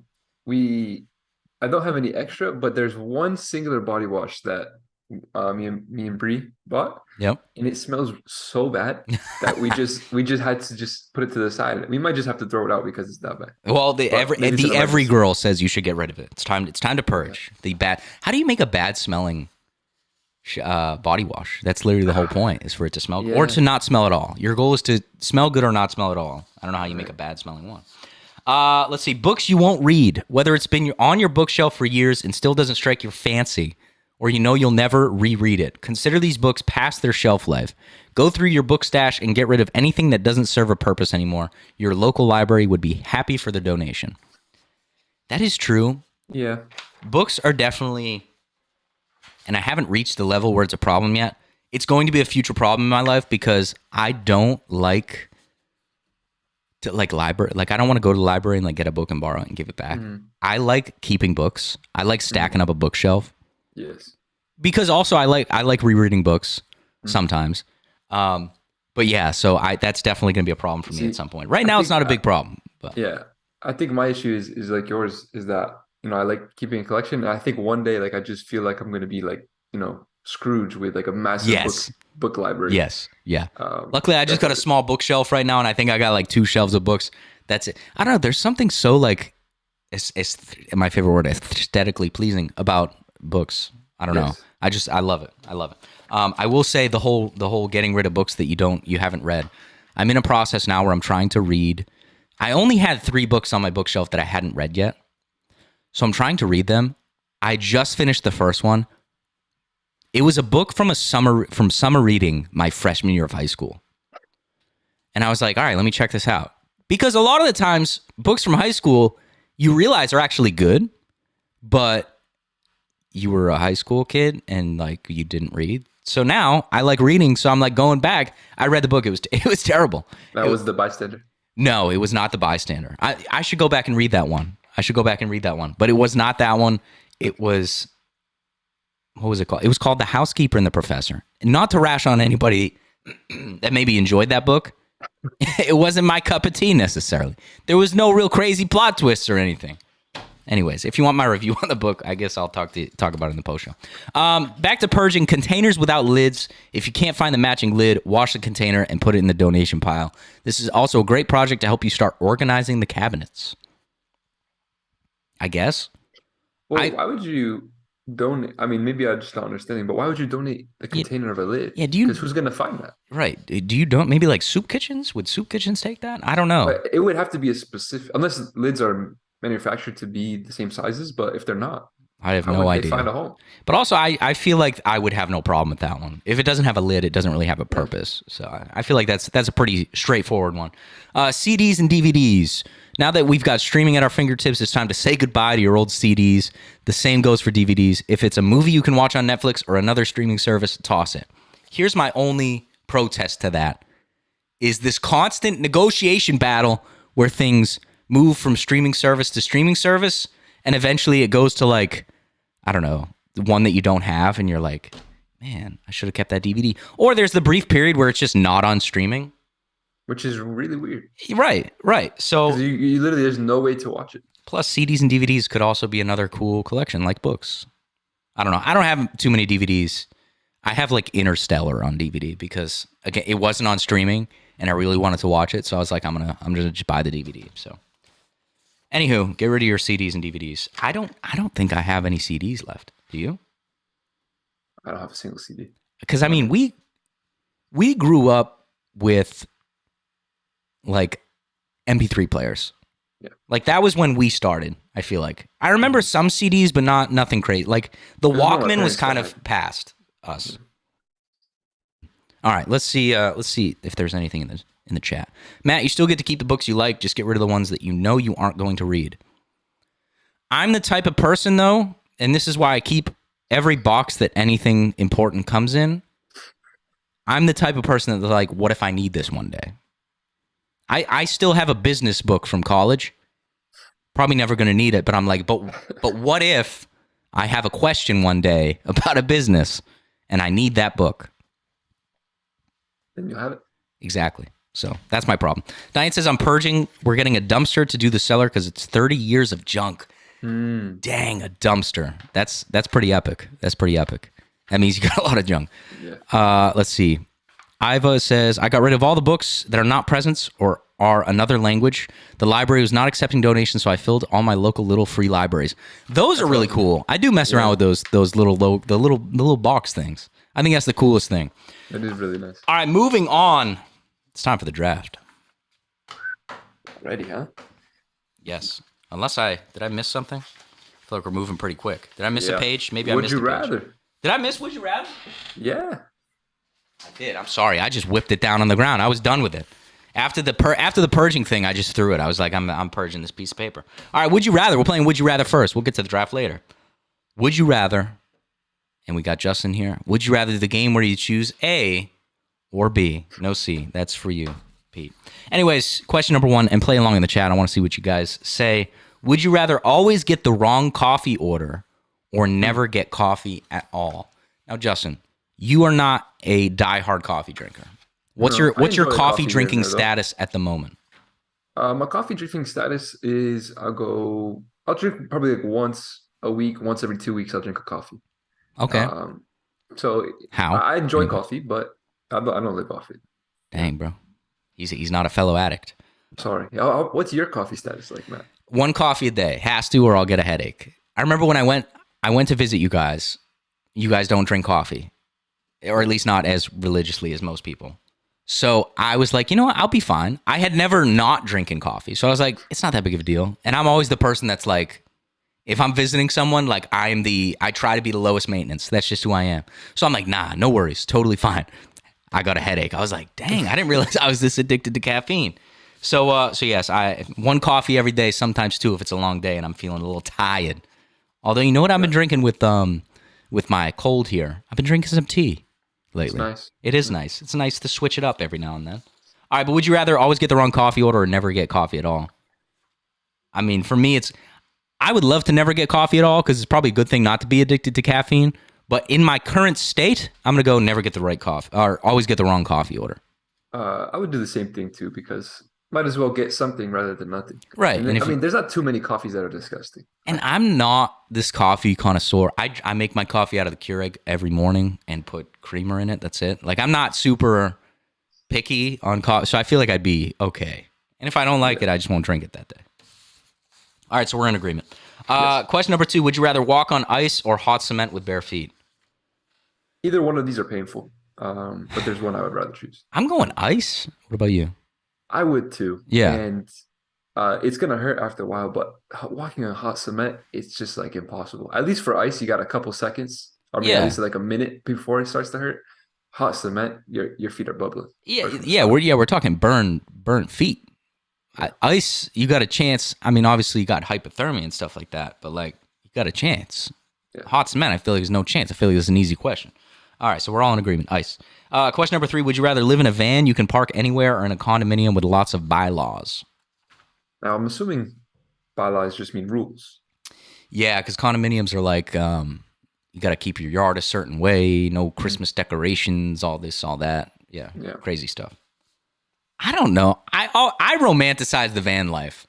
Speaker 2: don't have any extra, but there's one singular body wash that me and Bree bought.
Speaker 1: Yep.
Speaker 2: And it smells so bad that we just had to just put it to the side. We might just have to throw it out because it's that bad.
Speaker 1: Well, every girl says you should get rid of it. It's time to purge the bad. How do you make a bad smelling body wash? That's literally the whole point, is for it to smell good or to not smell at all. Your goal is to smell good or not smell at all. I don't know how you make a bad smelling one. Let's see. Books you won't read, whether it's been on your bookshelf for years and still doesn't strike your fancy, or you'll never reread it. Consider these books past their shelf life. Go through your book stash and get rid of anything that doesn't serve a purpose anymore. Your local library would be happy for the donation. That is true.
Speaker 2: Yeah.
Speaker 1: Books are definitely, and I haven't reached the level where it's a problem yet. It's going to be a future problem in my life because I don't like to library. I don't want to go to the library and get a book and borrow it and give it back. I like keeping books. I like stacking up a bookshelf.
Speaker 2: Yes.
Speaker 1: Because also I like rereading books sometimes. But yeah, so that's definitely going to be a problem for me at some point. Right now, it's not a big problem. But
Speaker 2: yeah, I think my issue is like yours, is that I like keeping a collection. And I think one day, like, I just feel like I'm going to be like, Scrooge with like a massive
Speaker 1: Yes.
Speaker 2: book library.
Speaker 1: Yes. Yeah. Luckily, I just got a small bookshelf right now, and I think I got like 2 shelves of books. That's it. I don't know. There's something so like, it's my favorite word, aesthetically pleasing about books. I don't know. I love it. I love it. I will say the whole getting rid of books that you haven't read. I'm in a process now where I'm trying to read. I only had 3 books on my bookshelf that I hadn't read yet. So I'm trying to read them. I just finished the first one. It was a book from summer reading my freshman year of high school. And I was like, all right, let me check this out. Because a lot of the times, books from high school, you realize are actually good, but you were a high school kid and like you didn't read. So now I like reading, so I'm like going back. I read the book. It was terrible.
Speaker 2: That was The Bystander?
Speaker 1: No, it was not The Bystander. I should go back and read that one. But it was not that one. It was, what was it called? It was called The Housekeeper and the Professor. And not to rash on anybody that maybe enjoyed that book. It wasn't my cup of tea necessarily. There was no real crazy plot twists or anything. Anyways, if you want my review on the book, I guess I'll talk about it in the post show. Back to purging containers without lids. If you can't find the matching lid, wash the container and put it in the donation pile. This is also a great project to help you start organizing the cabinets. I guess.
Speaker 2: Well, why would you donate? I mean, maybe I just not understanding, but why would you donate the container of a lid?
Speaker 1: Yeah, because
Speaker 2: who's going to find that?
Speaker 1: Right. Do you don't? Maybe like soup kitchens? Would soup kitchens take that? I don't know.
Speaker 2: But it would have to be a specific, unless lids are manufactured to be the same sizes, but if they're not,
Speaker 1: I have no idea.
Speaker 2: Find a home.
Speaker 1: But also, I feel like I would have no problem with that one. If it doesn't have a lid, it doesn't really have a purpose. So I feel like that's a pretty straightforward one. CDs and DVDs. Now that we've got streaming at our fingertips, it's time to say goodbye to your old CDs. The same goes for DVDs. If it's a movie you can watch on Netflix or another streaming service, toss it. Here's my only protest to that, is this constant negotiation battle where things move from streaming service to streaming service, and eventually it goes to like, I don't know, the one that you don't have, and you're like, man, I should have kept that DVD. Or there's the brief period where it's just not on streaming.
Speaker 2: Which is really weird.
Speaker 1: Right. So
Speaker 2: you literally, there's no way to watch it.
Speaker 1: Plus, CDs and DVDs could also be another cool collection, like books. I don't know. I don't have too many DVDs. I have like Interstellar on DVD because, again, it wasn't on streaming, and I really wanted to watch it. So I was like, I'm gonna just buy the DVD. So, anywho, get rid of your CDs and DVDs. I don't think I have any CDs left. Do you?
Speaker 2: I don't have a single CD.
Speaker 1: Because I mean, we grew up with like MP3 players.
Speaker 2: Yeah.
Speaker 1: Like that was when we started, I feel like. I remember some CDs, but nothing crazy. Like the Walkman was kind of past us. All right, let's see if there's anything in the chat. Matt, you still get to keep the books you like, just get rid of the ones that you know you aren't going to read. I'm the type of person though, and this is why I keep every box that anything important comes in. I'm the type of person that's like, what if I need this one day? I still have a business book from college. Probably never going to need it, but I'm like, but what if I have a question one day about a business and I need that book?
Speaker 2: Then you have it.
Speaker 1: Exactly. So that's my problem. Diane says, I'm purging. We're getting a dumpster to do the cellar because it's 30 years of junk. Dang, a dumpster. That's pretty epic. That means you got a lot of junk. Yeah. Let's see. Iva says, I got rid of all the books that are not presents or are another language. The library was not accepting donations, so I filled all my local little free libraries. Those are really cool. I do mess around with those little box things. I think that's the coolest thing.
Speaker 2: That is really nice.
Speaker 1: All right, moving on. It's time for the draft.
Speaker 2: Ready, huh?
Speaker 1: Yes. Did I miss something? I feel like we're moving pretty quick. Did I miss a page? Maybe I missed a page. Would you rather? Did I miss Would You Rather?
Speaker 2: Yeah.
Speaker 1: I did. I'm sorry. I just whipped it down on the ground. I was done with it. After the purging thing, I just threw it. I was like, I'm purging this piece of paper. All right, Would You Rather? We're playing Would You Rather first. We'll get to the draft later. Would you rather, and we got Justin here, would you rather the game where you choose A or B? No C. That's for you, Pete. Anyways, question number 1, and play along in the chat. I want to see what you guys say. Would you rather always get the wrong coffee order or never get coffee at all? Now, Justin, you are not a diehard coffee drinker. What's your coffee drinking status at the moment?
Speaker 2: My coffee drinking status is I'll go I'll drink probably like once a week, once every 2 weeks. I'll drink a coffee.
Speaker 1: Okay.
Speaker 2: So
Speaker 1: How?
Speaker 2: I enjoy
Speaker 1: Anyway.
Speaker 2: coffee, but I don't live off it.
Speaker 1: Dang, bro. He's not a fellow addict.
Speaker 2: Sorry. What's your coffee status like, Matt?
Speaker 1: One coffee a day. Has to, or I'll get a headache. I remember when I went to visit you guys. You guys don't drink coffee, or at least not as religiously as most people. So I was like, you know what? I'll be fine. I had never not drinking coffee. So I was like, it's not that big of a deal. And I'm always the person that's like, if I'm visiting someone, like I try to be the lowest maintenance. That's just who I am. So I'm like, nah, no worries. Totally fine. I got a headache. I was like, dang, I didn't realize I was this addicted to caffeine. So yes, one coffee every day, sometimes two if it's a long day and I'm feeling a little tired. Although, you know what I've been drinking with my cold here? I've been drinking some tea lately.
Speaker 2: It's nice.
Speaker 1: It is nice. It's nice to switch it up every now and then. All right, but would you rather always get the wrong coffee order or never get coffee at all? I mean, for me, I would love to never get coffee at all because it's probably a good thing not to be addicted to caffeine. But in my current state, I'm going to go never get the right coffee or always get the wrong coffee order.
Speaker 2: I would do the same thing too because might as well get something rather than nothing.
Speaker 1: Right.
Speaker 2: And I mean, there's not too many coffees that are disgusting.
Speaker 1: And I'm not this coffee connoisseur. I make my coffee out of the Keurig every morning and put creamer in it. That's it. Like, I'm not super picky on coffee, so I feel like I'd be okay. And if I don't like it, I just won't drink it that day. All right, so we're in agreement.
Speaker 2: Yes.
Speaker 1: Question number 2, would you rather walk on ice or hot cement with bare feet?
Speaker 2: Either one of these are painful, but there's one I would rather choose.
Speaker 1: I'm going ice. What about you?
Speaker 2: I would too.
Speaker 1: Yeah.
Speaker 2: And it's going to hurt after a while, but walking on hot cement, it's just like impossible. At least for ice, you got a couple seconds, or maybe
Speaker 1: Yeah.
Speaker 2: at least like a minute before it starts to hurt. Hot cement, your feet are bubbling.
Speaker 1: We're talking burn feet. Ice, you got a chance. I mean, obviously you got hypothermia and stuff like that, but like you got a chance.
Speaker 2: Yeah.
Speaker 1: Hot cement, I feel like there's no chance. I feel like it's an easy question. All right, so we're all in agreement. Ice. Question number 3, would you rather live in a van you can park anywhere or in a condominium with lots of bylaws?
Speaker 2: Now, I'm assuming bylaws just mean rules.
Speaker 1: Yeah, because condominiums are like, you got to keep your yard a certain way, no Christmas decorations, all this, all that. Yeah, crazy stuff. I don't know. I romanticize the van life.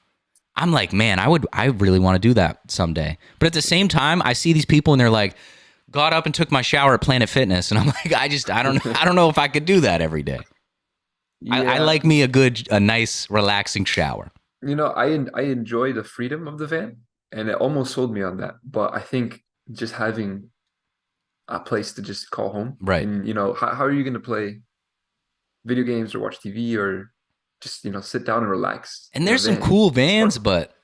Speaker 1: I'm like, man, I really want to do that someday. But at the same time, I see these people and they're like, got up and took my shower at Planet Fitness, and I'm like, I don't know if I could do that every day.
Speaker 2: Yeah.
Speaker 1: I like me a nice, relaxing shower.
Speaker 2: You know, I enjoy the freedom of the van, and it almost sold me on that. But I think just having a place to just call home,
Speaker 1: Right?
Speaker 2: And you know, how are you going to play video games or watch TV or just sit down and relax?
Speaker 1: And there's some cool vans, but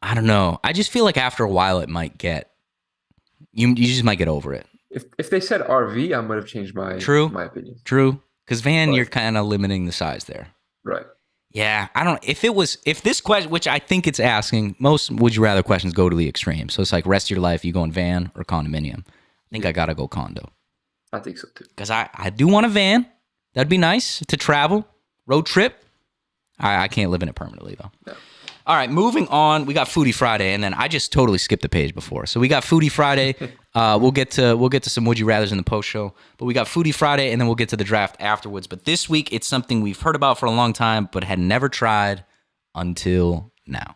Speaker 1: I don't know. I just feel like after a while, it might get you just might get over it.
Speaker 2: If they said RV, I might have changed my opinion.
Speaker 1: True, because van, you're kind of limiting the size there.
Speaker 2: Right.
Speaker 1: Yeah, I don't. If this question, which I think it's asking, most would you rather questions go to the extreme. So it's like rest of your life, you going van or condominium. I think I gotta go condo.
Speaker 2: I think so too.
Speaker 1: Because I do want a van. That'd be nice to travel, road trip. I can't live in it permanently though.
Speaker 2: No.
Speaker 1: All right, moving on. We got Foodie Friday, and then I just totally skipped the page before. So we got Foodie Friday. We'll get to some Would You Rathers in the post show. But we got Foodie Friday, and then we'll get to the draft afterwards. But this week, it's something we've heard about for a long time, but had never tried until now.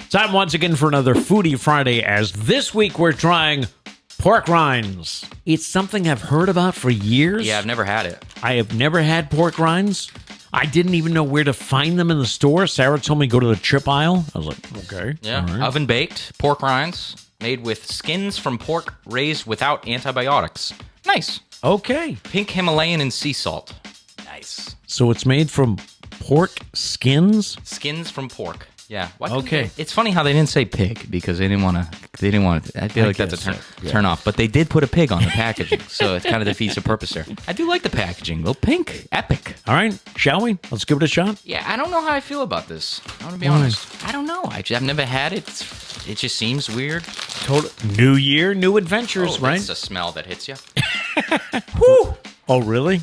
Speaker 4: Time once again for another Foodie Friday, as this week we're trying pork rinds. It's something I've heard about for years.
Speaker 1: Yeah, I've never had it.
Speaker 4: I have never had pork rinds. I didn't even know where to find them in the store. Sarah told me go to the chip aisle. I was like, okay.
Speaker 1: Yeah,
Speaker 4: all right.
Speaker 1: Oven baked pork rinds made with skins from pork raised without antibiotics. Nice.
Speaker 4: Okay.
Speaker 1: Pink Himalayan and sea salt. Nice.
Speaker 4: So it's made from pork skins?
Speaker 1: Skins from pork. Yeah.
Speaker 4: Okay.
Speaker 1: It's funny how they didn't say pig because they didn't want to. I feel like that's a turn off. But they did put a pig on the packaging, so it kind of defeats the purpose there. I do like the packaging. Little pink, epic.
Speaker 4: All right, shall we? Let's give it a shot.
Speaker 1: Yeah, I don't know how I feel about this. I want to be honest. I don't know. I've never had it. It just seems weird.
Speaker 4: Total new year, new adventures, right?
Speaker 1: That's a smell that hits you.
Speaker 4: Whew. Oh, really?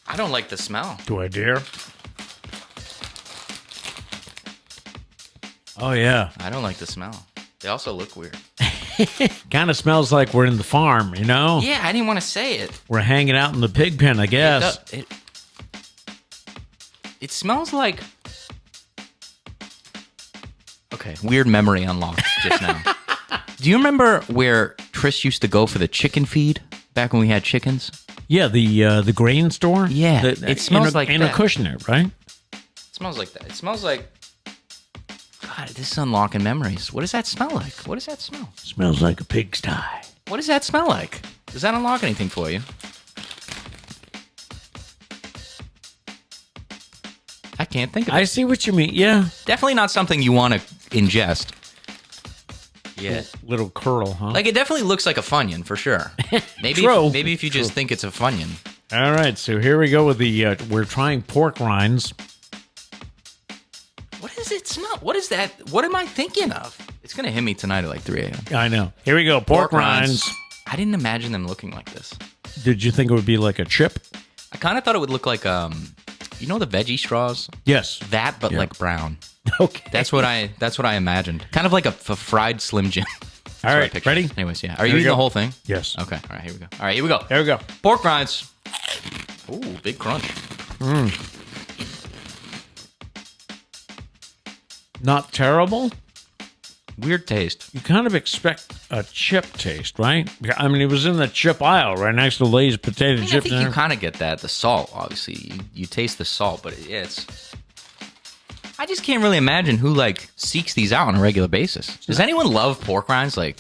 Speaker 1: I don't like the smell.
Speaker 4: Do I dare? Oh, yeah.
Speaker 1: I don't like the smell. They also look weird.
Speaker 4: Kind of smells like we're in the farm, you know?
Speaker 1: Yeah, I didn't want to say it.
Speaker 4: We're hanging out in the pig pen, I guess.
Speaker 1: It smells like... Okay, weird memory unlocked just now. Do you remember where Trish used to go for the chicken feed back when we had chickens?
Speaker 4: Yeah, the grain store.
Speaker 1: Yeah, it smells like
Speaker 4: Anna
Speaker 1: that.
Speaker 4: Kushner, right?
Speaker 1: It smells like that. It smells like... God, this is unlocking memories. What does that smell like? What does that smell?
Speaker 4: Smells like a pigsty.
Speaker 1: What does that smell like? Does that unlock anything for you? I can't think of it.
Speaker 4: I see what you mean. Yeah,
Speaker 1: Definitely not something you want to ingest. Yeah.
Speaker 4: little curl, huh?
Speaker 1: Like, it definitely looks like a Funyun, for sure. Maybe
Speaker 4: True.
Speaker 1: maybe if you just think it's a Funyun.
Speaker 4: All right, so here we go with the. We're trying pork rinds.
Speaker 1: What does it smell? What is that? What am I thinking of? It's going to hit me tonight at like 3 a.m.
Speaker 4: I know. Here we go. Pork rinds.
Speaker 1: I didn't imagine them looking like this.
Speaker 4: Did you think it would be like a chip?
Speaker 1: I kind of thought it would look like, you know the veggie straws?
Speaker 4: Yes.
Speaker 1: That, but
Speaker 4: Yeah.
Speaker 1: like brown.
Speaker 4: Okay.
Speaker 1: That's what I imagined. Kind of like a fried Slim Jim. That's
Speaker 4: All
Speaker 1: what I
Speaker 4: right,
Speaker 1: pictured.
Speaker 4: ready?
Speaker 1: Anyways, yeah. Are
Speaker 4: Here
Speaker 1: you
Speaker 4: we
Speaker 1: eating
Speaker 4: go.
Speaker 1: the whole thing?
Speaker 4: Yes.
Speaker 1: Okay. All right, here we go. All right, here we go.
Speaker 4: There we go.
Speaker 1: Pork rinds. Ooh, big crunch.
Speaker 4: Not terrible.
Speaker 1: Weird taste.
Speaker 4: You kind of expect a chip taste, right? I mean, it was in the chip aisle right next to Lay's potato
Speaker 1: I mean, I
Speaker 4: chips.
Speaker 1: think you kind of get that. The salt, obviously. You taste the salt, but it's... I just can't really imagine who, like, seeks these out on a regular basis. Does anyone love pork rinds, like,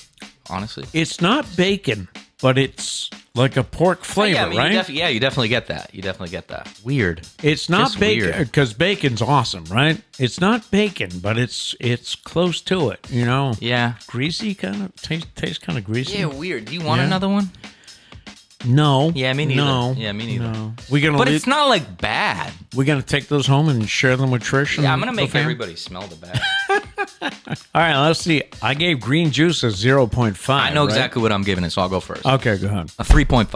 Speaker 1: honestly?
Speaker 4: It's not bacon, but it's like a pork flavor,
Speaker 1: yeah, I mean,
Speaker 4: right?
Speaker 1: you definitely get that. You definitely get that. Weird.
Speaker 4: It's not
Speaker 1: Just
Speaker 4: bacon
Speaker 1: weird.
Speaker 4: because bacon's awesome, right? It's not bacon, but it's close to it. You know,
Speaker 1: Yeah.
Speaker 4: greasy kind of tastes kind of greasy.
Speaker 1: Yeah, weird. Do you want
Speaker 4: Yeah.
Speaker 1: another one?
Speaker 4: No.
Speaker 1: Yeah, me neither.
Speaker 4: No.
Speaker 1: Yeah, me neither.
Speaker 4: No. We gonna
Speaker 1: But it's not, like, bad.
Speaker 4: we gonna take those home and share them with Trish.
Speaker 1: Yeah,
Speaker 4: and
Speaker 1: I'm going to
Speaker 4: the
Speaker 1: make
Speaker 4: fam?
Speaker 1: everybody smell the bad.
Speaker 4: All right, let's see. I gave green juice a 0.5.
Speaker 1: I know
Speaker 4: right?
Speaker 1: exactly what I'm giving it, so I'll go first.
Speaker 4: Okay, go ahead.
Speaker 1: A 3.5.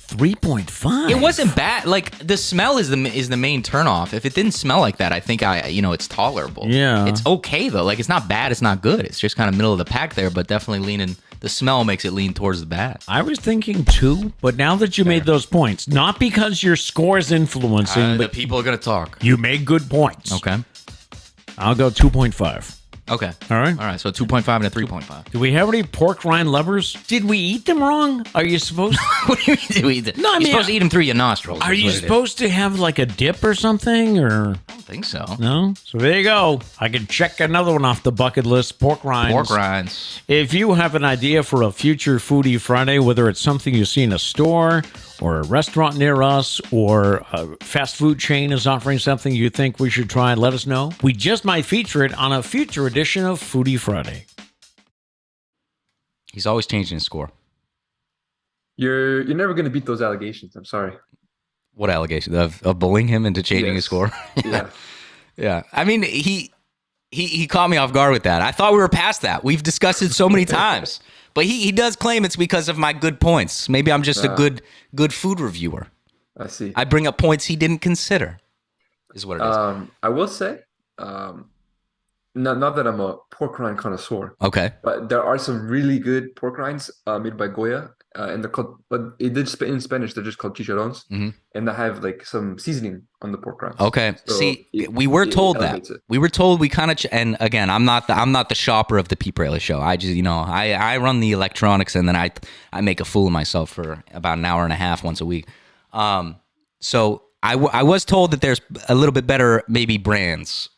Speaker 4: 3.5.
Speaker 1: It wasn't bad. Like, the smell is the main turnoff. If it didn't smell like that, I think it's tolerable.
Speaker 4: Yeah.
Speaker 1: It's okay though. Like, it's not bad. It's not good. It's just kind of middle of the pack there, but definitely leaning. The smell makes it lean towards the bad.
Speaker 4: I was thinking 2, but now that you made those points, not because your score is influencing,
Speaker 1: The
Speaker 4: but
Speaker 1: people are gonna talk.
Speaker 4: you made good points.
Speaker 1: Okay.
Speaker 4: I'll go 2.5.
Speaker 1: Okay.
Speaker 4: All right.
Speaker 1: All right. So 2.5 and a 3.5.
Speaker 4: Do we have any pork rind lovers? Did we eat them wrong? Are you supposed?
Speaker 1: What do you mean? Do we eat it?
Speaker 4: No, I
Speaker 1: You're
Speaker 4: mean,
Speaker 1: supposed to eat them through your nostrils.
Speaker 4: Are
Speaker 1: is
Speaker 4: you
Speaker 1: what it is.
Speaker 4: supposed to have like a dip or something, or
Speaker 1: I don't think so.
Speaker 4: no? So there you go. I can check another one off the bucket list. Pork rinds.
Speaker 1: Pork rinds.
Speaker 4: If you have an idea for a future Foodie Friday, whether it's something you see in a store or a restaurant near us or a fast food chain is offering something you think we should try, let us know. We just might feature it on a future edition of Foodie Friday.
Speaker 1: He's always changing his score.
Speaker 2: You're never gonna beat those allegations. I'm sorry.
Speaker 1: What allegation of bullying him into changing his
Speaker 2: Yes.
Speaker 1: score?
Speaker 2: Yeah.
Speaker 1: Yeah. I mean, he caught me off guard with that. I thought we were past that. We've discussed it so many times. But he does claim it's because of my good points. Maybe I'm just a good food reviewer.
Speaker 2: I see.
Speaker 1: I bring up points he didn't consider. Is what it is.
Speaker 2: I will say, not that I'm a pork rind connoisseur,
Speaker 1: Okay.
Speaker 2: but there are some really good pork rinds made by Goya, and they're called. But in Spanish, they're just called chicharrones,
Speaker 1: Mhm.
Speaker 2: and they have like some seasoning on the pork rinds.
Speaker 1: Okay.
Speaker 2: So
Speaker 1: See,
Speaker 2: it-
Speaker 1: we were
Speaker 2: it
Speaker 1: told that.
Speaker 2: elevates it.
Speaker 1: We were told we kind of and again, I'm not the shopper of the Pete Braley Show. I just, I run the electronics and then I make a fool of myself for about an hour and a half once a week. So I was told that there's a little bit better maybe brands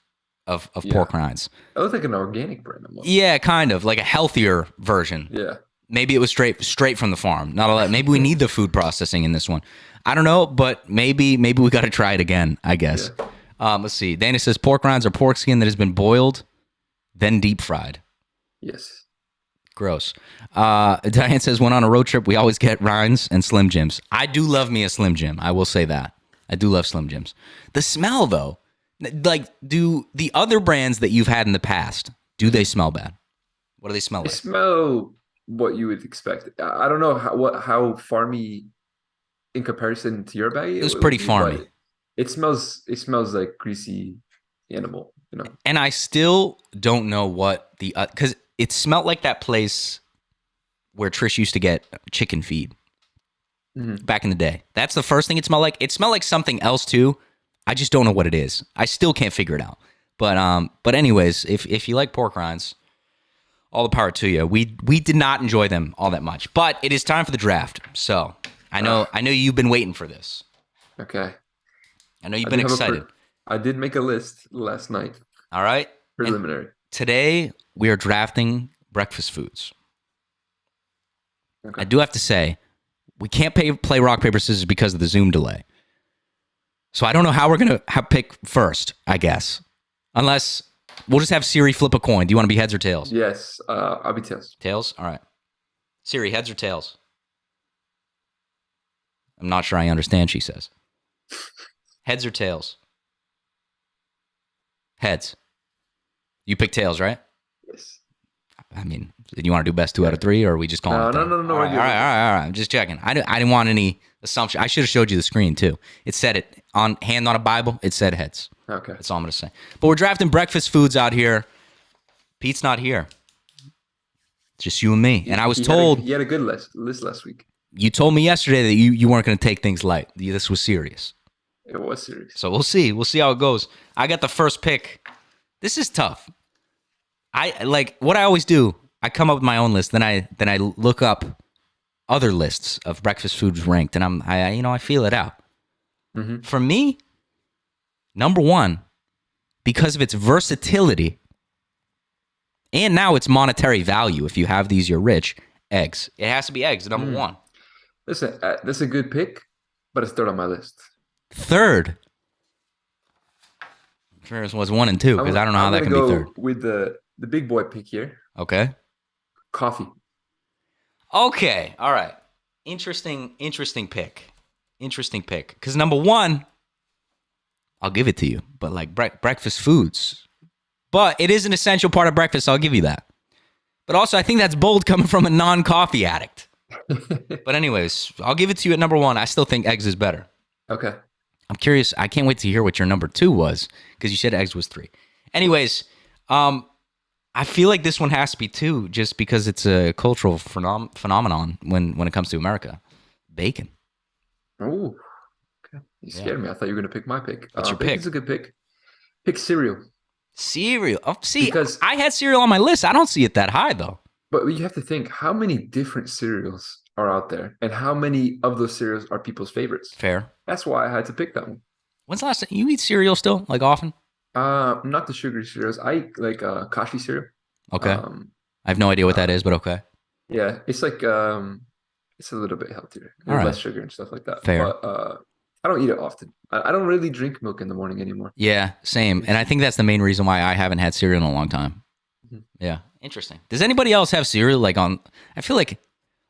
Speaker 1: of pork rinds.
Speaker 2: That looks like an organic brand. Almost.
Speaker 1: Yeah, kind of like a healthier version.
Speaker 2: Yeah.
Speaker 1: Maybe it was straight from the farm. Not a lot. Maybe we need the food processing in this one. I don't know, but maybe we got to try it again, I guess.
Speaker 2: Yeah.
Speaker 1: Let's see. Dana says pork rinds are pork skin that has been boiled, then deep fried.
Speaker 2: Yes.
Speaker 1: Gross. Diane says when on a road trip, we always get rinds and Slim Jims. I do love me a Slim Jim. I will say that. I do love Slim Jims. The smell, though, like, do the other brands that you've had in the past, do they smell bad? What do they smell
Speaker 2: They
Speaker 1: like?
Speaker 2: smell what you would expect. I don't know how farmy in comparison to your bag.
Speaker 1: It was pretty
Speaker 2: would be,
Speaker 1: farmy.
Speaker 2: but It smells like greasy animal.
Speaker 1: And I still don't know what the because it smelled like that place where Trish used to get chicken feed back in the day. That's the first thing it smelled like. It smelled like something else too. I just don't know what it is. I still can't figure it out. But anyways, if you like pork rinds, all the power to you. We did not enjoy them all that much, but it is time for the draft. So I know you've been waiting for this.
Speaker 2: Okay.
Speaker 1: I know you've been excited.
Speaker 2: I did make a list last night.
Speaker 1: All right.
Speaker 2: Preliminary.
Speaker 1: And today we are drafting breakfast foods.
Speaker 2: Okay.
Speaker 1: I do have to say, we can't play rock, paper, scissors because of the Zoom delay. So I don't know how we're going to pick first, I guess. Unless we'll just have Siri flip a coin. Do you want to be heads or tails?
Speaker 2: Yes, I'll be tails.
Speaker 1: Tails? All right. Siri, heads or tails? I'm not sure I understand, she says. Heads or tails? Heads. You pick tails, right?
Speaker 2: Yes.
Speaker 1: I mean, do you want to do best 2 out of 3, or are we just calling it?
Speaker 2: No.
Speaker 1: All right. I'm just checking. I didn't want any assumption. I should have showed you the screen, too. It said it on hand on a Bible. It said heads.
Speaker 2: Okay.
Speaker 1: That's all I'm going to say. But we're drafting breakfast foods out here. Pete's not here. It's just you and me. And I was told...
Speaker 2: He had a good list last week.
Speaker 1: You told me yesterday that you weren't going to take things light. This was serious.
Speaker 2: It was serious.
Speaker 1: So we'll see. We'll see how it goes. I got the first pick. This is tough. I like what I always do. I come up with my own list, then I look up other lists of breakfast foods ranked, and I feel it out.
Speaker 2: Mm-hmm.
Speaker 1: For me, number 1, because of its versatility, and now its monetary value. If you have these, you're rich. Eggs. It has to be eggs. Number 1.
Speaker 2: Listen, that's a good pick, but it's third on my list.
Speaker 1: Third. First was 1 and 2 because I don't know how that can be third.
Speaker 2: With the big boy pick here.
Speaker 1: Okay.
Speaker 2: Coffee.
Speaker 1: Okay. All right. Interesting pick. Interesting pick. Because number 1, I'll give it to you. But like breakfast foods. But it is an essential part of breakfast, so I'll give you that. But also, I think that's bold coming from a non-coffee addict. But anyways, I'll give it to you at number 1. I still think eggs is better.
Speaker 2: Okay.
Speaker 1: I'm curious. I can't wait to hear what your number 2 was because you said eggs was 3. Anyways, I feel like this one has to be 2 just because it's a cultural phenomenon when it comes to America. Bacon.
Speaker 2: Oh, okay. You scared me. I thought you were going to pick my pick.
Speaker 1: What's your pick?
Speaker 2: It's a good pick. Pick cereal.
Speaker 1: Cereal. Oh, see,
Speaker 2: Because
Speaker 1: I had cereal on my list. I don't see it that high, though.
Speaker 2: But you have to think, how many different cereals are out there? And how many of those cereals are people's favorites?
Speaker 1: Fair.
Speaker 2: That's why I had to pick that one.
Speaker 1: When's the last time you eat cereal still? Like often?
Speaker 2: Not the sugary cereals. I eat like kashi cereal.
Speaker 1: Okay. I have no idea what that is, but okay.
Speaker 2: Yeah, it's like it's a little bit healthier.
Speaker 1: All right.
Speaker 2: Less sugar and stuff like that.
Speaker 1: Fair.
Speaker 2: But I don't eat it often. I don't really drink milk in the morning anymore.
Speaker 1: Yeah, same. And I think that's the main reason why I haven't had cereal in a long time.
Speaker 2: Mhm.
Speaker 1: Yeah, interesting. Does anybody else have cereal? Like I feel like,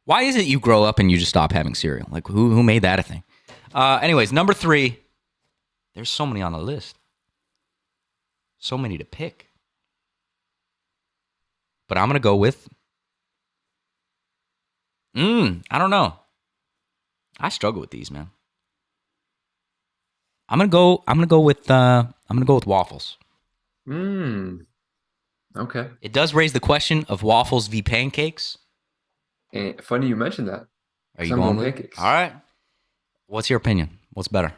Speaker 1: why is it you grow up and you just stop having cereal? Like who made that a thing? Anyways, number 3. There's so many on the list. So many to pick. But I'm gonna go with. I don't know. I struggle with these, man. I'm gonna go with waffles.
Speaker 2: Okay.
Speaker 1: It does raise the question of waffles v pancakes.
Speaker 2: And funny you mentioned that.
Speaker 1: Are you
Speaker 2: Some
Speaker 1: going
Speaker 2: more
Speaker 1: with
Speaker 2: pancakes.
Speaker 1: All right. What's your opinion? What's better?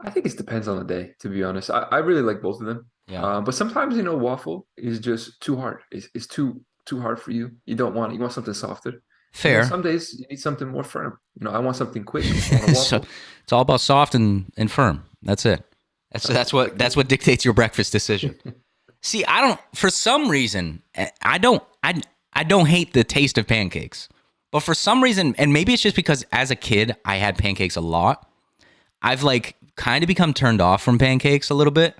Speaker 2: I think it depends on the day, to be honest. I really like both of them.
Speaker 1: Yeah.
Speaker 2: But sometimes, waffle is just too hard. It's too hard for you. You want something softer.
Speaker 1: Fair.
Speaker 2: Some days you need something more firm. I want something quick. I want a waffle.
Speaker 1: So, it's all about soft and firm. That's it. That's what dictates your breakfast decision. See, for some reason, I don't hate the taste of pancakes. But for some reason, and maybe it's just because as a kid I had pancakes a lot, I've like kind of become turned off from pancakes a little bit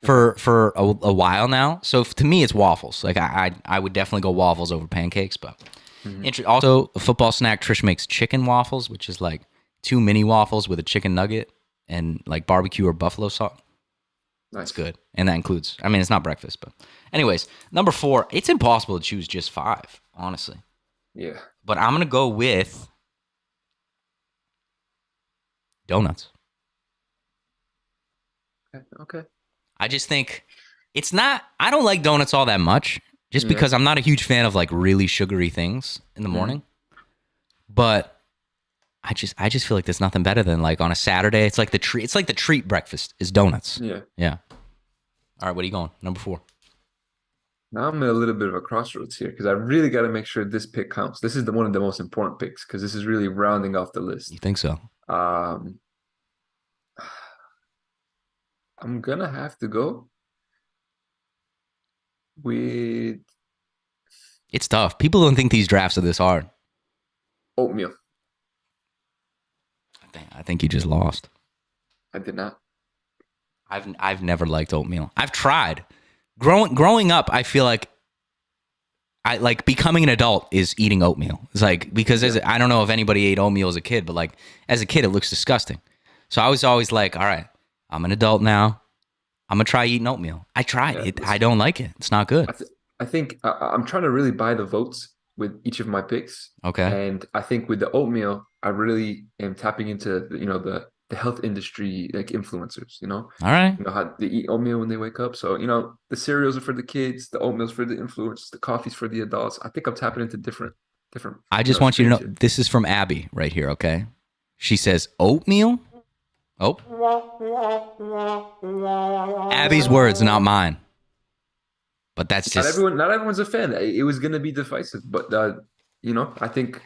Speaker 1: for a while now. So to me, it's waffles. Like I would definitely go waffles over pancakes. But also, a football snack, Trish makes chicken waffles, which is like 2 mini waffles with a chicken nugget and like barbecue or buffalo sauce. That's good. And that includes, it's not breakfast, but anyways, number 4, it's impossible to choose just 5, honestly.
Speaker 2: Yeah.
Speaker 1: But I'm going to go with donuts.
Speaker 2: Okay.
Speaker 1: I just think I don't like donuts all that much just because I'm not a huge fan of like really sugary things in the morning. But I just feel like there's nothing better than like on a Saturday. It's like the treat breakfast is donuts.
Speaker 2: Yeah.
Speaker 1: Yeah. All right, what are you going? Number 4.
Speaker 2: Now I'm at a little bit of a crossroads here because I really got to make sure this pick counts. This is one of the most important picks because this is really rounding off the list.
Speaker 1: You think so?
Speaker 2: I'm gonna have to go with
Speaker 1: It's tough. People don't think these drafts are this hard.
Speaker 2: oatmeal.
Speaker 1: I think you just lost.
Speaker 2: I did not.
Speaker 1: I've never liked oatmeal. I've tried. Growing up, I feel like I like becoming an adult is eating oatmeal. It's like because I don't know if anybody ate oatmeal as a kid, but like as a kid, it looks disgusting. So I was always like, all right, I'm an adult now. I'm gonna try eating oatmeal. I tried it. I don't like it. It's not good.
Speaker 2: I think I'm trying to really buy the votes with each of my picks.
Speaker 1: Okay.
Speaker 2: And I think with the oatmeal, I really am tapping into the health industry like influencers.
Speaker 1: All right.
Speaker 2: You know how they eat oatmeal when they wake up. So the cereals are for the kids, the oatmeal's for the influencers, the coffee's for the adults. I think I'm tapping into different.
Speaker 1: I just want you to know
Speaker 2: streams
Speaker 1: this is from Abby right here. Okay. She says oatmeal. Oh. Abby's words, not mine. But that's
Speaker 2: here.
Speaker 1: just
Speaker 2: Not everyone's a fan. It was gonna be divisive, but I think.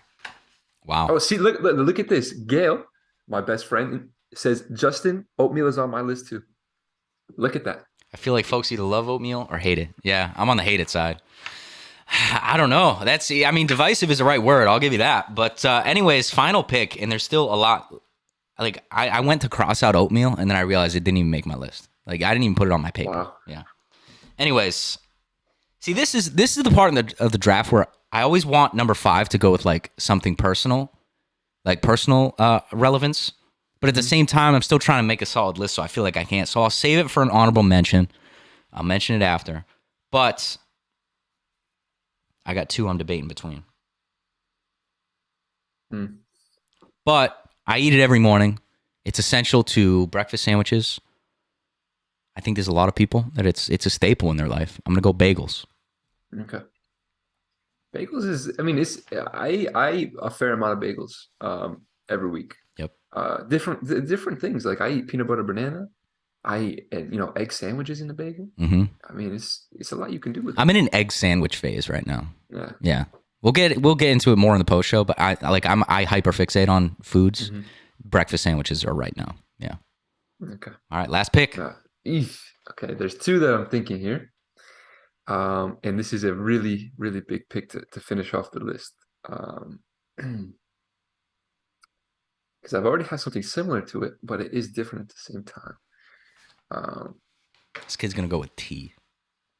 Speaker 1: wow.
Speaker 2: Oh, see, look at this. Gail, my best friend, says Justin, oatmeal is on my list too. Look at that.
Speaker 1: I feel like folks either love oatmeal or hate it. Yeah, I'm on the hate it side. I don't know. Divisive is the right word. I'll give you that. But anyways, final pick, and there's still a lot. Like I went to cross out oatmeal, and then I realized it didn't even make my list. Like I didn't even put it on my paper.
Speaker 2: Wow.
Speaker 1: Yeah. Anyways, see, this is the part of the draft where I always want number 5 to go with like something personal, like personal relevance. But at the same time, I'm still trying to make a solid list, so I feel like I can't. So I'll save it for an honorable mention. I'll mention it after. But I got 2 I'm debating between. But I eat it every morning. It's essential to breakfast sandwiches. I think there's a lot of people that it's a staple in their life. I'm going to go bagels.
Speaker 2: Okay. Bagels I eat a fair amount of bagels every week.
Speaker 1: Yep.
Speaker 2: Different things. Like I eat peanut butter banana. I eat egg sandwiches in the bagel.
Speaker 1: Mm-hmm.
Speaker 2: I mean, it's a lot you can do with it.
Speaker 1: I'm in an egg sandwich phase right now.
Speaker 2: Yeah.
Speaker 1: Yeah. We'll get into it more in the post show, but I hyperfixate on foods.
Speaker 2: Mm-hmm.
Speaker 1: Breakfast sandwiches are right now. Yeah.
Speaker 2: Okay.
Speaker 1: All right, last pick.
Speaker 2: Okay, there's 2 that I'm thinking here. And this is a really, really big pick to finish off the list. Because I've already had something similar to it, but it is different at the same time.
Speaker 1: This kid's gonna go with tea.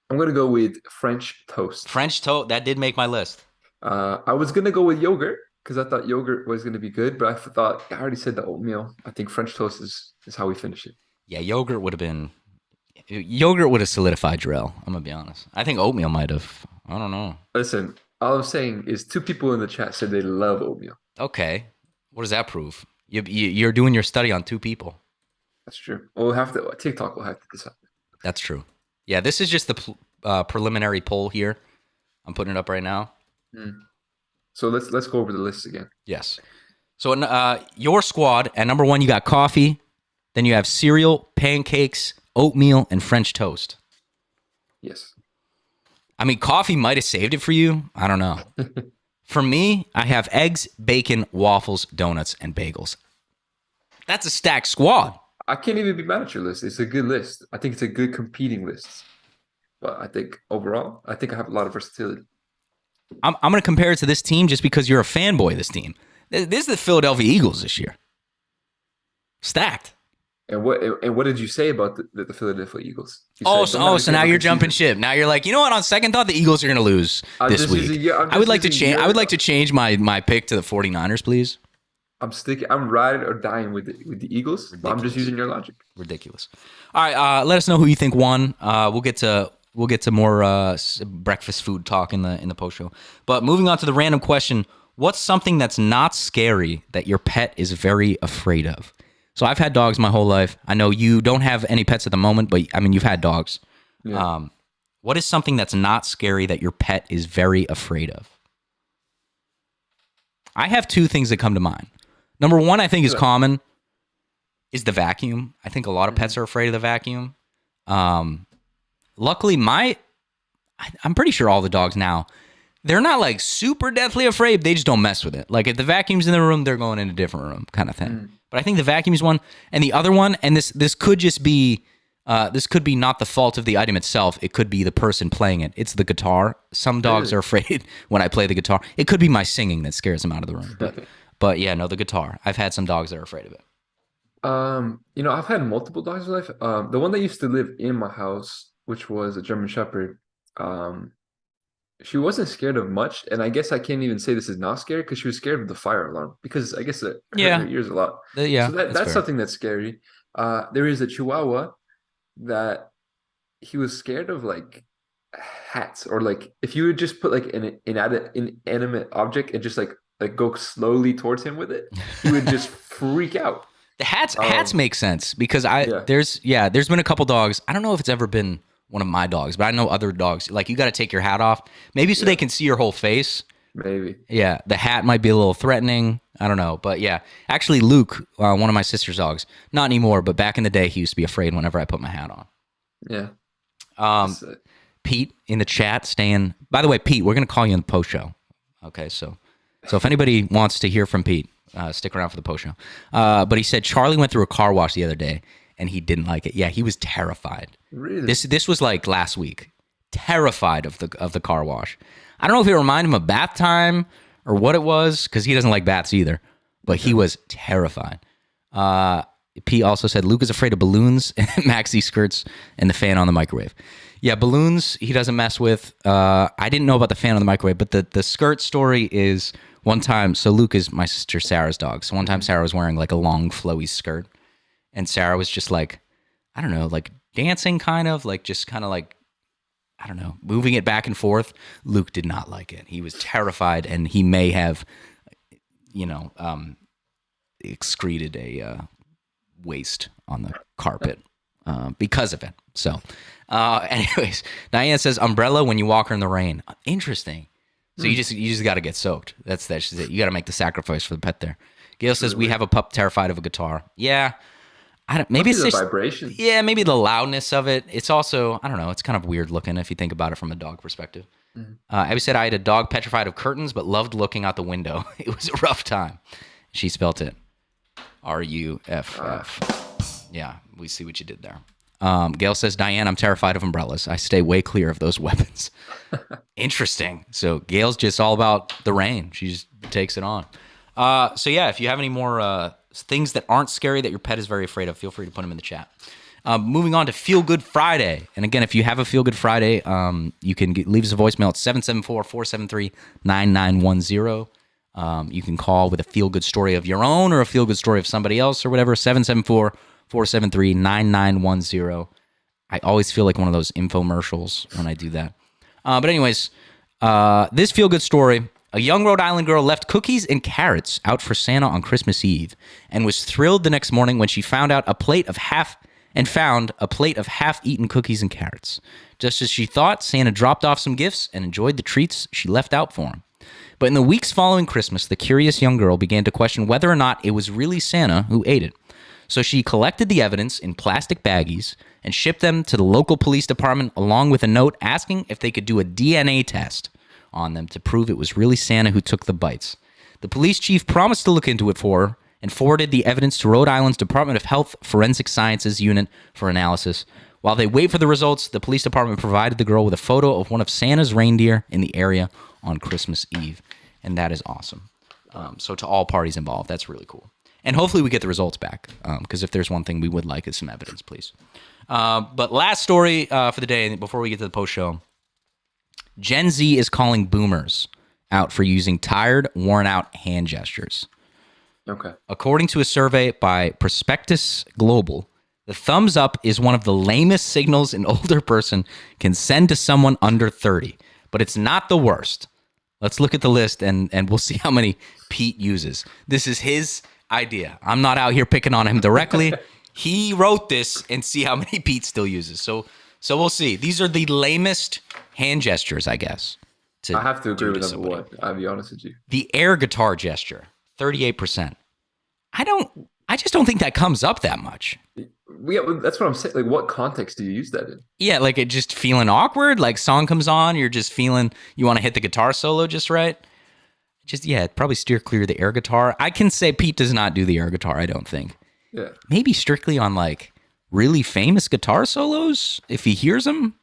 Speaker 2: I'm gonna go with French toast.
Speaker 1: French toast, that did make my list.
Speaker 2: I was gonna go with yogurt because I thought yogurt was gonna be good, but I already said the oatmeal. I think French toast is how we finish it.
Speaker 1: Yeah, yogurt would have solidified Jarrell. I'm gonna be honest. I think oatmeal might have. I don't know.
Speaker 2: Listen, all I'm saying is 2 people in the chat said they love oatmeal.
Speaker 1: Okay, what does that prove? You're doing your study on 2 people.
Speaker 2: That's true. TikTok will have to decide.
Speaker 1: That's true. Yeah, this is just the preliminary poll here. I'm putting it up right now.
Speaker 2: So let's go over the list again.
Speaker 1: Yes. So your squad at number 1, you got coffee. Then you have cereal, pancakes, oatmeal, and French toast.
Speaker 2: Yes.
Speaker 1: I mean, coffee might have saved it for you. I don't know. For me, I have eggs, bacon, waffles, donuts, and bagels. That's a stacked squad.
Speaker 2: I can't even be mad at your list. It's a good list. I think it's a good competing list. But I think overall, I have a lot of versatility.
Speaker 1: I'm going to compare it to this team just because you're a fanboy of this team. This is the Philadelphia Eagles this year. Stacked.
Speaker 2: And what did you say about the Philadelphia Eagles?
Speaker 1: So now you're jumping ship. Now you're like, you know what? On second thought, the Eagles are going to lose this week. I would like to change. I would like to change my pick to the 49ers, please.
Speaker 2: I'm riding or dying with the Eagles. But I'm just using your logic.
Speaker 1: Ridiculous. All right, let us know who you think won. We'll get to more breakfast food talk in the post show. But moving on to the random question: what's something that's not scary that your pet is very afraid of? So I've had dogs my whole life. I know you don't have any pets at the moment, but I mean you've had dogs.
Speaker 2: Yeah.
Speaker 1: What is something that's not scary that your pet is very afraid of? I have 2 things that come to mind. Number 1, I think is common, is the vacuum. I think a lot of pets are afraid of the vacuum. luckily I'm pretty sure all the dogs now, they're not like super deathly afraid. They just don't mess with it. Like if the vacuum's in the room, they're going in a different room kind of thing. But I think the vacuum's one, and the other one, and this could just be, this could be not the fault of the item itself. It could be the person playing it. It's the guitar. Some dogs are afraid when I play the guitar. It could be my singing that scares them out of the room. But yeah, no, the guitar. I've had some dogs that are afraid of it.
Speaker 2: I've had multiple dogs in life. The one that used to live in my house, which was a German Shepherd, she wasn't scared of much, and I guess I can't even say this is not scary because she was scared of the fire alarm because I guess it hurt her ears a lot.
Speaker 1: Yeah,
Speaker 2: so that's
Speaker 1: fair.
Speaker 2: something that's scary. There is a Chihuahua that he was scared of like hats, or like if you would just put like an inanimate object and just like go slowly towards him with it, he would just freak out.
Speaker 1: The hats make sense because there's been a couple dogs. I don't know if it's ever been one of my dogs, but I know other dogs, like you got to take your hat off, maybe so they can see your whole face.
Speaker 2: Maybe.
Speaker 1: Yeah, the hat might be a little threatening. I don't know, but yeah. Actually, Luke, one of my sister's dogs, not anymore, but back in the day, he used to be afraid whenever I put my hat on.
Speaker 2: Yeah.
Speaker 1: Pete in the chat staying. By the way, Pete, we're gonna call you in the post show. Okay, so if anybody wants to hear from Pete, stick around for the post show. But he said Charlie went through a car wash the other day and he didn't like it. Yeah, he was terrified.
Speaker 2: Really?
Speaker 1: This was like last week. Terrified of the car wash. I don't know if it reminded him of bath time or what it was, because he doesn't like baths either. But he was terrified. Pete also said Luke is afraid of balloons, maxi skirts, and the fan on the microwave. Yeah, balloons he doesn't mess with. I didn't know about the fan on the microwave, but the skirt story is one time. So Luke is my sister Sarah's dog. So one time Sarah was wearing like a long flowy skirt, and Sarah was just like, I don't know, like dancing kind of like I don't know, moving it back and forth. Luke did not like it. He was terrified, and he may have, excreted a waste on the carpet because of it. So, anyways, Diane says umbrella when you walk her in the rain. Interesting. So you just got to get soaked. That's it. You got to make the sacrifice for the pet there. Gail says we have a pup terrified of a guitar. Yeah. Maybe it's
Speaker 2: the
Speaker 1: just
Speaker 2: vibration.
Speaker 1: Yeah, maybe the loudness of it. It's also, I don't know, it's kind of weird looking if you think about it from a dog perspective. Abby said I had a dog petrified of curtains, but loved looking out the window. It was a rough time. She spelt it RUFF. Yeah, we see what you did there. Gail says, Diane, I'm terrified of umbrellas. I stay way clear of those weapons. Interesting. So Gail's just all about the rain. She just takes it on. So yeah, if you have any more things that aren't scary that your pet is very afraid of, feel free to put them in the chat. Moving on to Feel Good Friday. And again, if you have a Feel Good Friday, you can leave us a voicemail at 774-473-9910. You can call with a feel good story of your own or a feel good story of somebody else or whatever. 774-473-9910. I always feel like one of those infomercials when I do that. But anyways, this feel good story. A young Rhode Island girl left cookies and carrots out for Santa on Christmas Eve and was thrilled the next morning when she found a plate of half-eaten cookies and carrots. Just as she thought, Santa dropped off some gifts and enjoyed the treats she left out for him. But in the weeks following Christmas, the curious young girl began to question whether or not it was really Santa who ate it. So she collected the evidence in plastic baggies and shipped them to the local police department along with a note asking if they could do a DNA test on them to prove it was really Santa who took the bites. The police chief promised to look into it for her and forwarded the evidence to Rhode Island's Department of Health Forensic Sciences Unit for analysis. While they wait for the results, the police department provided the girl with a photo of one of Santa's reindeer in the area on Christmas Eve. And that is awesome. So to all parties involved, that's really cool. And hopefully we get the results back, because if there's one thing we would like is some evidence, please. But last story for the day, before we get to the post show. Gen Z is calling boomers out for using tired, worn-out hand gestures.
Speaker 2: Okay.
Speaker 1: According to a survey by Prospectus Global, the thumbs up is one of the lamest signals an older person can send to someone under 30, but it's not the worst. Let's look at the list and we'll see how many Pete uses. This is his idea. I'm not out here picking on him directly. He wrote this and see how many Pete still uses. So we'll see. These are the lamest hand gestures, I guess.
Speaker 2: I have to agree with number one. I'll be honest with you.
Speaker 1: The air guitar gesture, 38%. I just don't think that comes up that much.
Speaker 2: Yeah, well, that's what I'm saying. Like, what context do you use that in?
Speaker 1: Yeah, like it just feeling awkward. Like song comes on, you're just feeling you want to hit the guitar solo just right. Just probably steer clear of the air guitar. I can say Pete does not do the air guitar. I don't think.
Speaker 2: Yeah.
Speaker 1: Maybe strictly on like really famous guitar solos if he hears them.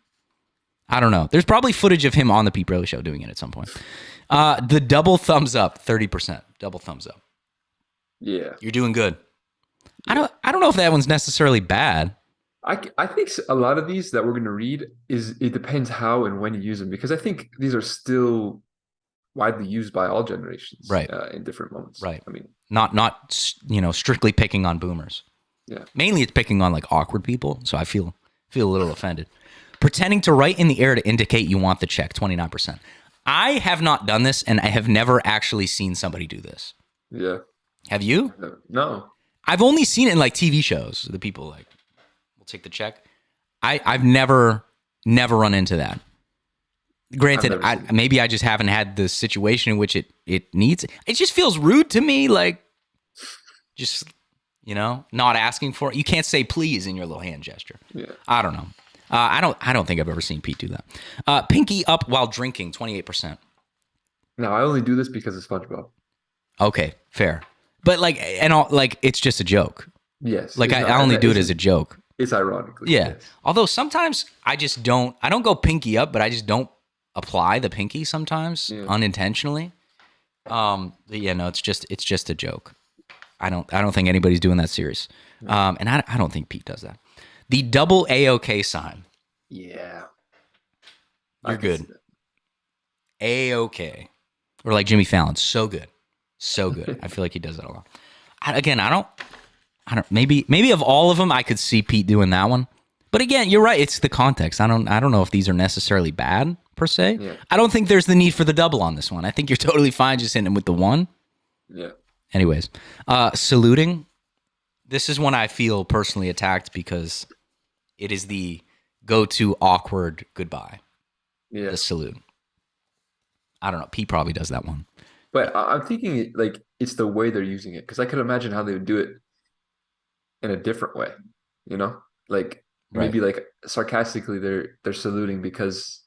Speaker 1: I don't know. There's probably footage of him on the Pete Braley Show doing it at some point. The double thumbs up, 30%. Double thumbs up.
Speaker 2: Yeah.
Speaker 1: You're doing good. I don't know if that one's necessarily bad.
Speaker 2: I think a lot of these that we're going to read it depends how and when you use them, because I think these are still widely used by all generations,
Speaker 1: right?
Speaker 2: In different moments,
Speaker 1: right?
Speaker 2: I mean,
Speaker 1: not strictly picking on boomers.
Speaker 2: Yeah,
Speaker 1: mainly it's picking on like awkward people. So I feel a little offended. Pretending to write in the air to indicate you want the check, 29%. I have not done this, and I have never actually seen somebody do this.
Speaker 2: Yeah,
Speaker 1: have you?
Speaker 2: No.
Speaker 1: I've only seen it in like TV shows. The people like will take the check. I've never run into that. Granted, maybe I just haven't had the situation in which it needs. It just feels rude to me, like just not asking for it. You can't say please in your little hand gesture.
Speaker 2: Yeah.
Speaker 1: I don't know. I don't think I've ever seen Pete do that. Pinky up while drinking, 28%.
Speaker 2: No, I only do this because of SpongeBob.
Speaker 1: Okay, fair. But it's just a joke.
Speaker 2: Yes.
Speaker 1: Like I only do it as a joke.
Speaker 2: It's ironically.
Speaker 1: Yeah.
Speaker 2: Yes.
Speaker 1: Although sometimes I don't go pinky up, but I just don't apply the pinky sometimes unintentionally. No, it's just a joke. I don't think anybody's doing that serious. And I don't think Pete does that. The double A-OK sign.
Speaker 2: Yeah.
Speaker 1: You're good. A-OK. Or like Jimmy Fallon, so good. So good. I feel like he does that a lot. I don't maybe of all of them I could see Pete doing that one. But again, you're right, it's the context. I don't know if these are necessarily bad per se.
Speaker 2: Yeah.
Speaker 1: I don't think there's the need for the double on this one. I think you're totally fine just hitting him with the one.
Speaker 2: Yeah.
Speaker 1: Anyways, saluting. This is one I feel personally attacked because it is the go-to awkward goodbye.
Speaker 2: Yeah.
Speaker 1: The salute. I don't know. Pete probably does that one.
Speaker 2: But I'm thinking it's the way they're using it, because I could imagine how they would do it in a different way. Like maybe like sarcastically they're saluting because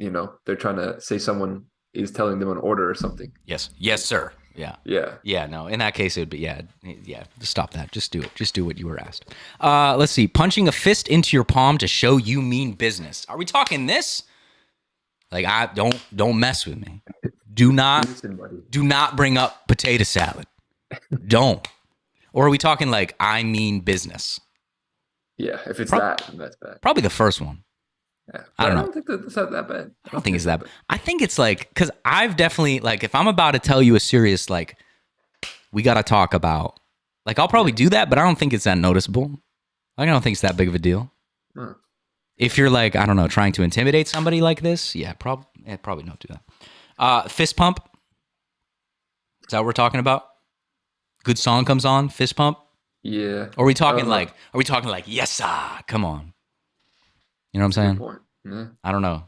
Speaker 2: they're trying to say someone is telling them an order or something.
Speaker 1: Yes, sir. Yeah. Yeah, no, in that case it would be stop that. Just do it. Just do what you were asked. Let's see. Punching a fist into your palm to show you mean business. Are we talking this? Like don't mess with me. Do not bring up potato salad. Don't. Or are we talking like I mean business?
Speaker 2: Yeah, if it's that, then that's bad.
Speaker 1: Probably the first one.
Speaker 2: Yeah,
Speaker 1: I don't know.
Speaker 2: I don't think that's not that bad.
Speaker 1: I don't think it's that bad. I think it's like, because I've definitely, like, if I'm about to tell you a serious, like, we got to talk about, like, I'll probably do that, but I don't think it's that noticeable. I don't think it's that big of a deal.
Speaker 2: Huh.
Speaker 1: If you're like, I don't know, trying to intimidate somebody like this, probably don't do that. Fist pump. Is that what we're talking about? Good song comes on, fist pump.
Speaker 2: Yeah.
Speaker 1: Or are we talking like, yes, sir, come on. You know what I'm saying?
Speaker 2: Yeah.
Speaker 1: I don't know.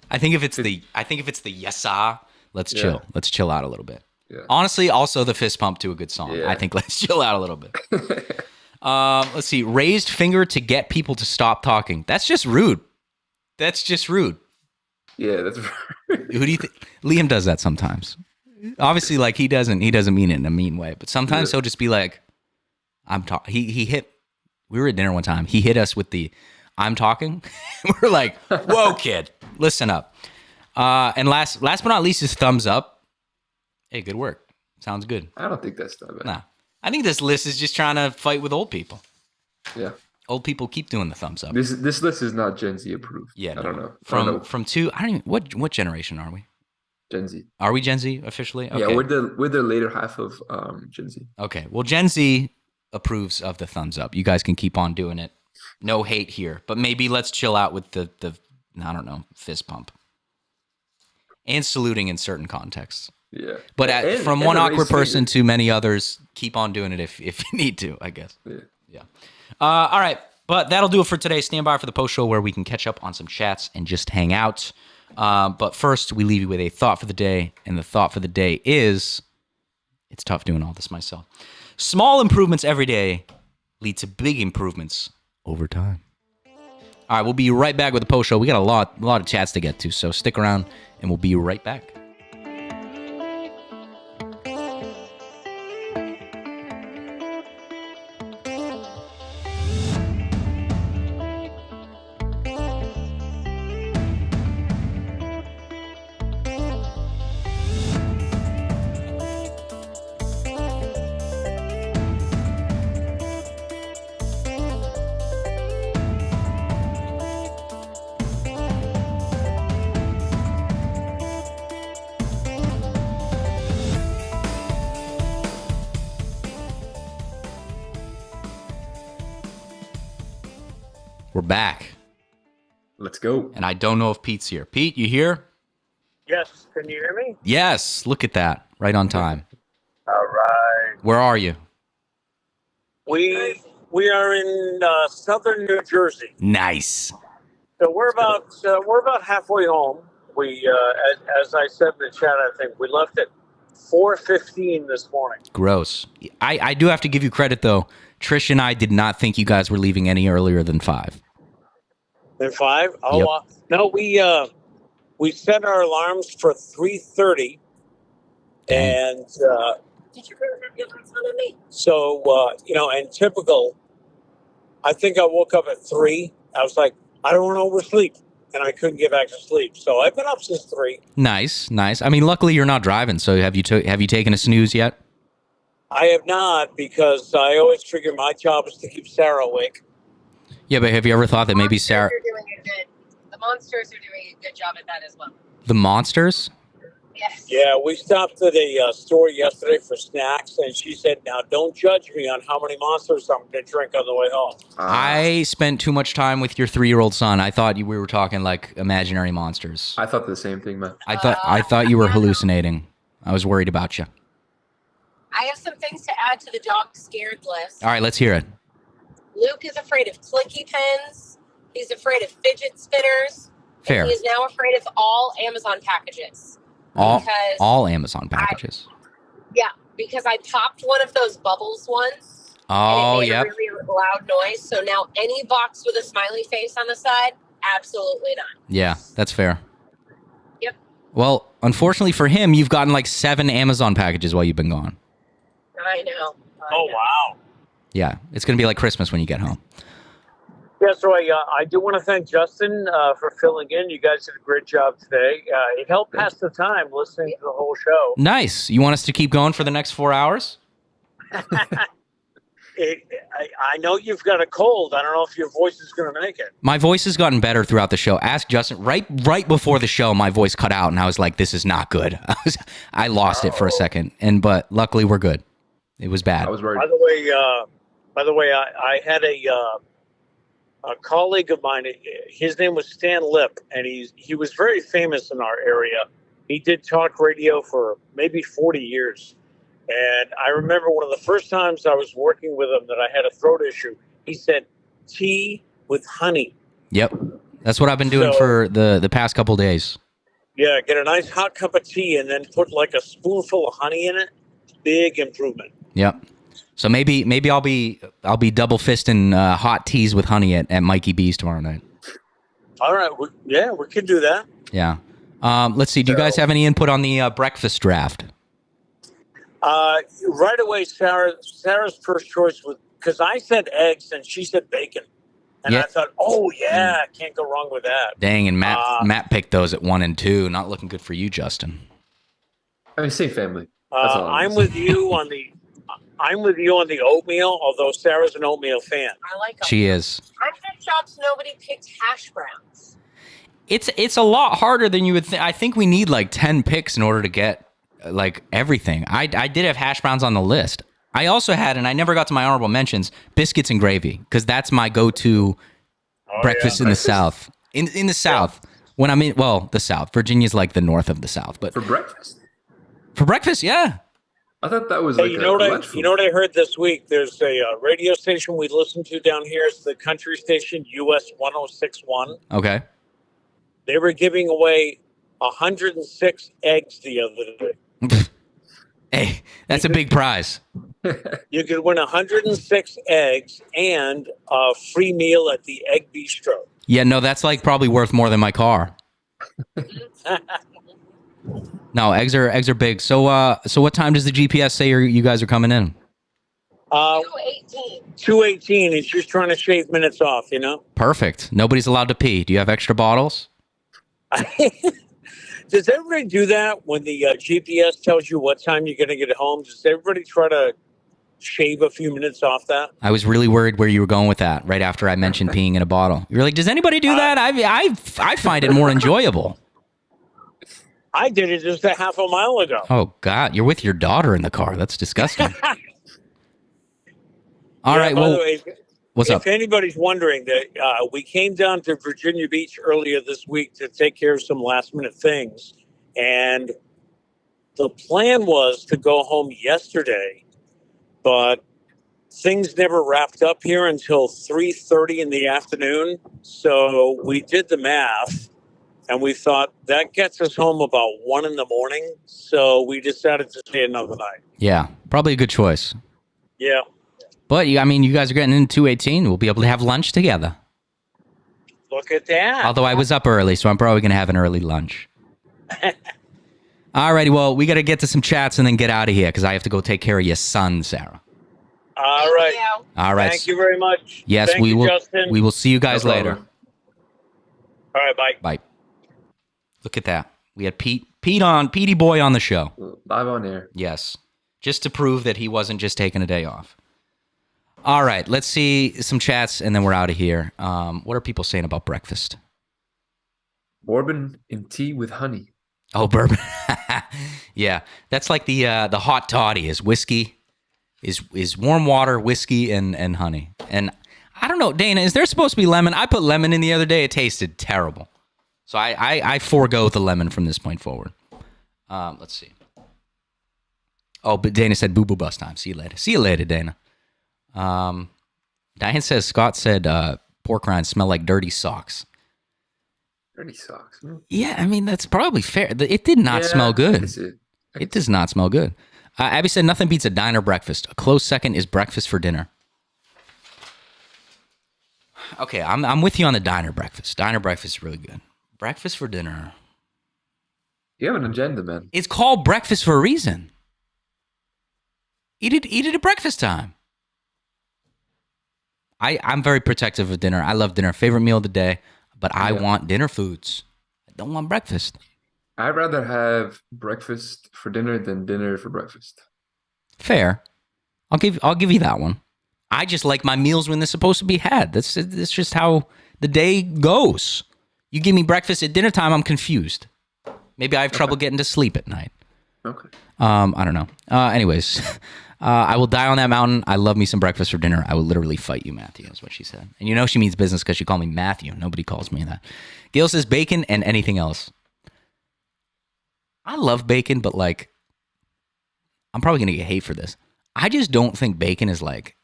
Speaker 1: I think if it's the yes, sir, let's chill. Let's chill out a little bit.
Speaker 2: Yeah.
Speaker 1: Honestly, also the fist pump to a good song.
Speaker 2: Yeah.
Speaker 1: I think let's chill out a little bit. Let's see. Raised finger to get people to stop talking. That's just rude.
Speaker 2: Yeah, that's
Speaker 1: Who do you think? Liam does that sometimes. Obviously, like he doesn't mean it in a mean way, but sometimes he'll just be like, I'm talking. We were at dinner one time. He hit us with the I'm talking. We're like, whoa, kid, listen up. And last but not least is thumbs up. Hey, good work. Sounds good.
Speaker 2: I don't think that's that bad.
Speaker 1: Nah. I think this list is just trying to fight with old people.
Speaker 2: Yeah.
Speaker 1: Old people keep doing the thumbs up.
Speaker 2: This list is not Gen Z approved.
Speaker 1: Yeah.
Speaker 2: I don't know.
Speaker 1: From two, I don't even, what generation are we?
Speaker 2: Gen Z.
Speaker 1: Are we Gen Z officially? Okay.
Speaker 2: Yeah, we're the later half of Gen Z.
Speaker 1: Okay. Well, Gen Z approves of the thumbs up. You guys can keep on doing it. No hate here, but maybe let's chill out with the I don't know, fist pump and saluting in certain contexts.
Speaker 2: Yeah.
Speaker 1: But from one awkward person to many others, keep on doing it if you need to, I guess. Yeah. All right. But that'll do it for today. Stand by for the post show where we can catch up on some chats and just hang out. But first, we leave you with a thought for the day. And the thought for the day is, it's tough doing all this myself. Small improvements every day lead to big improvements over time. All right, we'll be right back with the post show. We got a lot of chats to get to, so stick around, and we'll be right back. We're back.
Speaker 2: Let's go.
Speaker 1: And I don't know if Pete's here. Pete, you here?
Speaker 5: Yes, can you hear me?
Speaker 1: Yes. Look at that. Right on time.
Speaker 5: All right.
Speaker 1: Where are you?
Speaker 5: We are in southern New Jersey,
Speaker 1: Nice.
Speaker 5: so we're about halfway home. We, as I said in the chat, I think we left at 4:15 this morning.
Speaker 1: Gross. I do have to give you credit, though. Trish and I did not think you guys were leaving any earlier than 5.
Speaker 5: Then 5? Oh,
Speaker 1: Yep.
Speaker 5: No, we set our alarms for 3:30, and
Speaker 6: Did you remember in front of me?
Speaker 5: so and typical. I think I woke up at 3. I was like, I don't want to oversleep, and I couldn't get back to sleep. So I've been up since 3.
Speaker 1: Nice. I mean, luckily you're not driving, so have you taken a snooze yet?
Speaker 5: I have not, because I always figure my job is to keep Sarah awake.
Speaker 1: Yeah, but have you ever thought that maybe Sarah...
Speaker 6: The monsters are doing a good job at that as well.
Speaker 1: The monsters?
Speaker 6: Yes.
Speaker 5: Yeah, we stopped at a store yesterday for snacks, and she said, now don't judge me on how many monsters I'm going to drink on the way home.
Speaker 1: I spent too much time with your 3-year-old son. I thought we were talking like imaginary monsters.
Speaker 2: I thought the same thing, man.
Speaker 1: I thought you were hallucinating. I was worried about you.
Speaker 6: I have some things to add to the dog scared list.
Speaker 1: All right, let's hear it.
Speaker 6: Luke is afraid of clicky pens. He's afraid of fidget spinners.
Speaker 1: Fair.
Speaker 6: And he is now afraid of all Amazon packages.
Speaker 1: All Amazon packages.
Speaker 6: Because I popped one of those bubbles once.
Speaker 1: Oh,
Speaker 6: and it made
Speaker 1: yep.
Speaker 6: a really loud noise. So now any box with a smiley face on the side, absolutely not.
Speaker 1: Yeah, that's fair.
Speaker 6: Yep.
Speaker 1: Well, unfortunately for him, you've gotten like 7 Amazon packages while you've been gone.
Speaker 6: I know.
Speaker 5: Oh, wow.
Speaker 1: Yeah, it's going to be like Christmas when you get home.
Speaker 5: Yeah, so I do want to thank Justin for filling in. You guys did a great job today. It helped pass the time listening to the whole show.
Speaker 1: Nice. You want us to keep going for the next 4 hours?
Speaker 5: I know you've got a cold. I don't know if your voice is going to make it.
Speaker 1: My voice has gotten better throughout the show. Ask Justin. Right before the show, my voice cut out, and I was like, "This is not good." I lost it for a second, but luckily we're good. It was bad.
Speaker 2: I was worried.
Speaker 5: By the way, I had a colleague of mine. His name was Stan Lip, and he was very famous in our area. He did talk radio for maybe 40 years. And I remember one of the first times I was working with him that I had a throat issue. He said, tea with honey.
Speaker 1: Yep. That's what I've been doing for the past couple days.
Speaker 5: Yeah, get a nice hot cup of tea and then put like a spoonful of honey in it. Big improvement.
Speaker 1: Yep. So maybe I'll be double fisting hot teas with honey at Mikey B's tomorrow night.
Speaker 5: All right. We could do that.
Speaker 1: Yeah. Let's see. Do you guys have any input on the breakfast draft?
Speaker 5: Right away, Sarah's first choice was, because I said eggs and she said bacon. And I thought, can't go wrong with that.
Speaker 1: Dang, and Matt picked those at 1 and 2. Not looking good for you, Justin.
Speaker 2: I mean, same family. That's all
Speaker 5: I'm with you on the oatmeal, although Sarah's an oatmeal fan.
Speaker 6: I like them.
Speaker 1: She is.
Speaker 6: I'm just shocked nobody picked hash browns.
Speaker 1: It's a lot harder than you would think. I think we need like 10 picks in order to get like everything. I did have hash browns on the list. I also had, and I never got to my honorable mentions, biscuits and gravy, because that's my go-to breakfast in the South. In the South, when I'm in, the South. Virginia's like the north of the South, but
Speaker 2: For breakfast?
Speaker 1: for breakfast, yeah.
Speaker 2: I thought that was
Speaker 5: Hey,
Speaker 2: like
Speaker 5: you know what I
Speaker 2: food.
Speaker 5: heard this week? There's a radio station we listen to down here. It's the country station US 1061.
Speaker 1: Okay.
Speaker 5: They were giving away 106 eggs the other day.
Speaker 1: Hey, that's a big prize.
Speaker 5: You could win 106 eggs and a free meal at the Egg Bistro.
Speaker 1: Yeah, no, that's like probably worth more than my car. No, eggs are big. So so what time does the GPS say you guys are coming in?
Speaker 6: 2:18.
Speaker 5: 2:18. He's just trying to shave minutes off, you know?
Speaker 1: Perfect. Nobody's allowed to pee. Do you have extra bottles?
Speaker 5: Does everybody do that when the GPS tells you what time you're going to get home? Does everybody try to shave a few minutes off that?
Speaker 1: I was really worried where you were going with that right after I mentioned peeing in a bottle. You're like, does anybody do that? I find it more enjoyable.
Speaker 5: I did it just a half a mile ago.
Speaker 1: Oh, God. You're with your daughter in the car. That's disgusting. All right.
Speaker 5: By
Speaker 1: Well,
Speaker 5: the way,
Speaker 1: what's up?
Speaker 5: if anybody's wondering, that we came down to Virginia Beach earlier this week to take care of some last minute things. And the plan was to go home yesterday, but things never wrapped up here until 3:30 in the afternoon. So we did the math and we thought that gets us home about 1 in the morning. So we decided to stay another night.
Speaker 1: Yeah, probably a good choice.
Speaker 5: Yeah.
Speaker 1: But, I mean, you guys are getting in 2:18. We'll be able to have lunch together.
Speaker 5: Look at that.
Speaker 1: Although I was up early, so I'm probably going to have an early lunch. All righty. Well, we got to get to some chats and then get out of here because I have to go take care of your son, Sarah.
Speaker 5: All right.
Speaker 6: Yeah.
Speaker 1: All right.
Speaker 5: Thank you very much.
Speaker 1: Yes,
Speaker 5: Thank
Speaker 1: we
Speaker 5: you,
Speaker 1: will.
Speaker 5: Justin.
Speaker 1: We will see you guys
Speaker 2: No
Speaker 1: later.
Speaker 2: problem.
Speaker 5: All right, bye.
Speaker 1: Bye. Look at that. We had Petey Boy on the show.
Speaker 2: Live on air.
Speaker 1: Yes. Just to prove that he wasn't just taking a day off. All right. Let's see some chats and then we're out of here. What are people saying about breakfast?
Speaker 2: Bourbon and tea with honey.
Speaker 1: Oh, bourbon. Yeah. That's like the hot toddy is whiskey, is warm water, whiskey, and honey. And I don't know, Dana, is there supposed to be lemon? I put lemon in the other day. It tasted terrible. So I forego the lemon from this point forward. Let's see. Oh, but Dana said boo-boo bus time. See you later. See you later, Dana. Diane says Scott said pork rinds smell like dirty socks.
Speaker 2: Dirty socks.
Speaker 1: Yeah, I mean, that's probably fair. It did not smell good. It does not smell good. Abby said nothing beats a diner breakfast. A close second is breakfast for dinner. Okay, I'm with you on the diner breakfast. Diner breakfast is really good. Breakfast for dinner.
Speaker 2: You have an agenda, man.
Speaker 1: It's called breakfast for a reason. Eat it at breakfast time. I'm very protective of dinner. I love dinner. Favorite meal of the day, but I want dinner foods. I don't want breakfast.
Speaker 2: I'd rather have breakfast for dinner than dinner for breakfast.
Speaker 1: Fair. I'll give you that one. I just like my meals when they're supposed to be had. That's just how the day goes. You give me breakfast at dinner time, I'm confused. Maybe I have trouble getting to sleep at night.
Speaker 2: Okay.
Speaker 1: I don't know. Anyways, I will die on that mountain. I love me some breakfast for dinner. I will literally fight you, Matthew, is what she said. And you know she means business because she called me Matthew. Nobody calls me that. Gail says bacon and anything else. I love bacon, but like, I'm probably going to get hate for this. I just don't think bacon is like